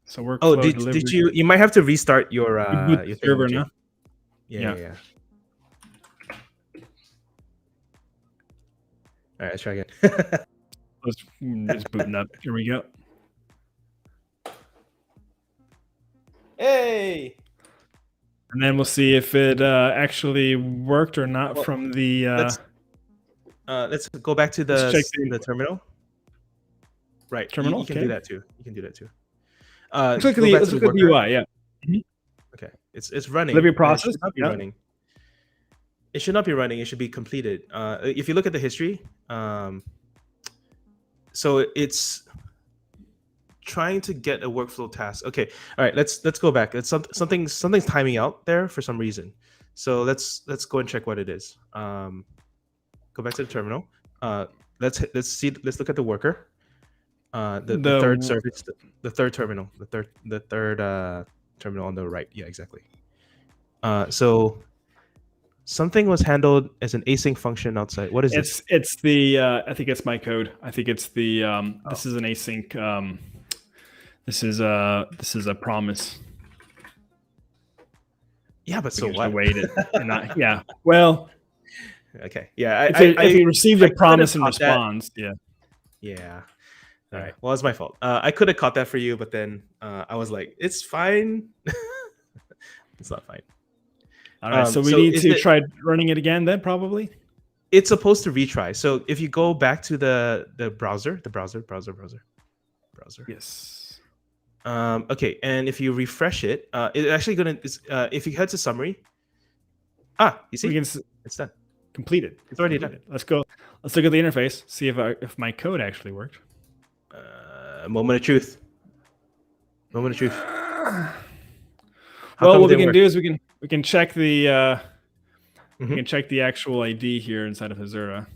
So workflow. Oh, did you might have to restart your server now? Yeah. All right, let's try again. It's booting up. Here we go. Hey! And then we'll see if it actually worked or not from the. Let's go back to the terminal. Right. Terminal. You can do that too. Let's look at the UI. Yeah. Mm-hmm. Okay. It's running. Delivery process. It should not be running. It should not be running. It should be completed. If you look at the history, so it's trying to get a workflow task. Okay. All right. Let's go back. It's something's timing out there for some reason. So let's go and check what it is. Go back to the terminal. Let's look at the worker. The third service, the third terminal, the third terminal on the right. Yeah, exactly. So something was handled as an async function outside. What is this? It's the I think it's my code. I think it's the this is an async. This is a promise. Yeah, but so what? Wait it. Yeah. Well. Okay. Yeah. If he received a promise and responds. Yeah. Yeah. All right. Well, it's my fault. I could have caught that for you, but then I was like, it's fine. It's not fine. All right. So we need to try running it again then, probably? It's supposed to retry. So if you go back to the browser. Yes. Okay. And if you refresh it, it's actually going to, if you head to summary. You see? It's done. Completed. It's already done. Let's go. Let's look at the interface. See if my code actually worked. Moment of truth. Well, what we can do is we can check the we can check the actual ID here inside of Hasura,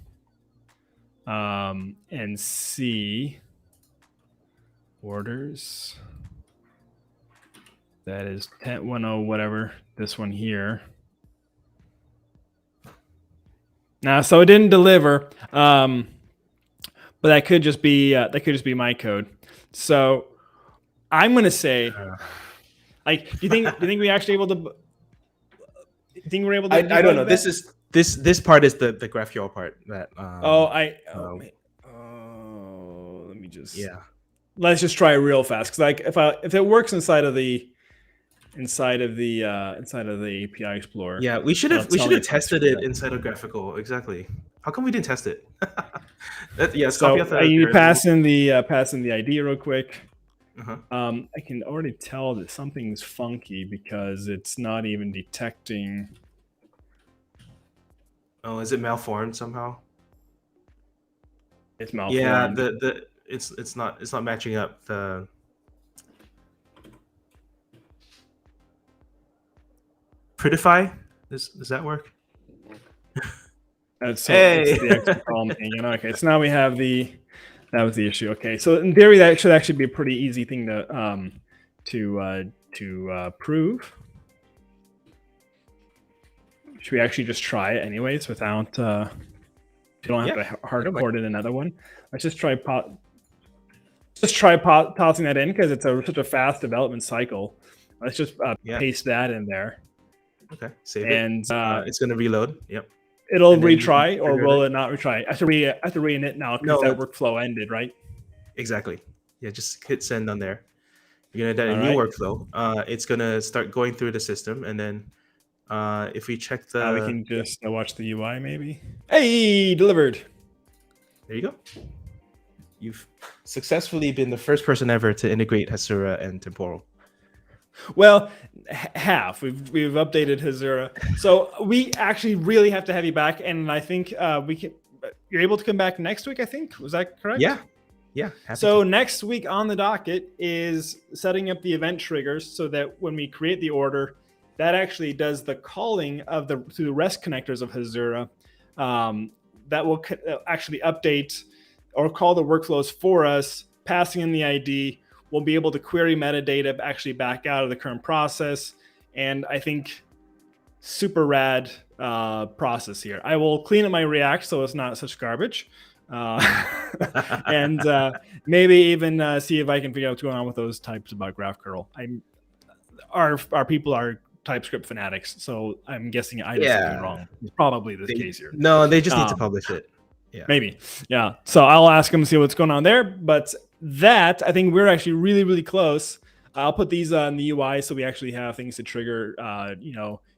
and see orders. That is 10.10 whatever. This one here. Now, so it didn't deliver, but that could just be my code. So I'm gonna say, like, do you think we actually able to? Do you think we're able to? I don't know. That? This part is the GraphQL part that. Let me just. Yeah. Let's just try it real fast, because like if it works inside of the API Explorer. Yeah, we should have tested it inside of GraphQL. Exactly. How come we didn't test it? So you pass in the ID real quick. I can already tell that something's funky because it's not even detecting. Oh, is it malformed somehow? It's malformed. Yeah, it's not matching up. The prettify, does that work? So Hey. it's the extra column thing. Okay, so now we have that was the issue. Okay, so in theory that should actually be a pretty easy thing to prove. Should we actually just try it anyways without? You don't have to hard code in another one. Let's just try tossing that in because it's such a fast development cycle. Let's just paste that in there. Okay, save and it. It's gonna reload. Yep. It'll retry, or will it not retry? I have to re-init now because that workflow ended, right? Exactly. Yeah, just hit send on there. You're gonna do a new workflow. It's gonna start going through the system, and then if we check the, we can just watch the UI maybe. Hey, delivered. There you go. You've successfully been the first person ever to integrate Hasura and Temporal. Well, half. We've updated Hasura, so we actually really have to have you back, and I think we can. You're able to come back next week, I think. Was that correct? Yeah. So next week on the docket is setting up the event triggers so that when we create the order, that actually does the calling of through the REST connectors of Hasura. That will actually update or call the workflows for us, passing in the ID. We'll be able to query metadata actually back out of the current process. And I think super rad process here. I will clean up my React so it's not such garbage. And maybe even see if I can figure out what's going on with those types about GraphQL. Our people are TypeScript fanatics, so I'm guessing I did something wrong. It's probably the case here. No, they just need to publish it. Yeah. Maybe. Yeah. So I'll ask them to see what's going on there. But that, I think we're actually really, really close. I'll put these on the UI so we actually have things to trigger,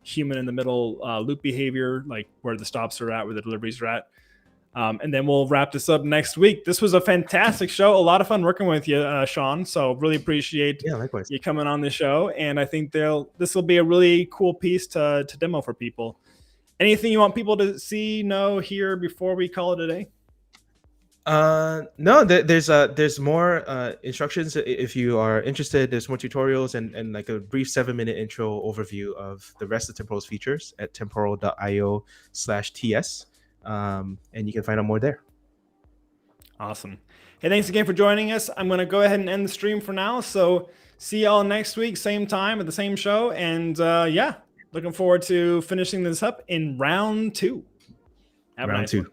human in the middle loop behavior, like where the stops are at, where the deliveries are at. And then we'll wrap this up next week. This was a fantastic show. A lot of fun working with you, Shawn. So really appreciate you coming on the show. And I think this will be a really cool piece to demo for people. Anything you want people to see, know, hear before we call it a day? No, there's more instructions if you are interested. There's more tutorials and like a brief 7-minute intro overview of the rest of Temporal's features at temporal.io/ts. And you can find out more there. Awesome. Hey, thanks again for joining us. I'm going to go ahead and end the stream for now. So see y'all next week, same time at the same show. And looking forward to finishing this up in round 2. Have a nice one.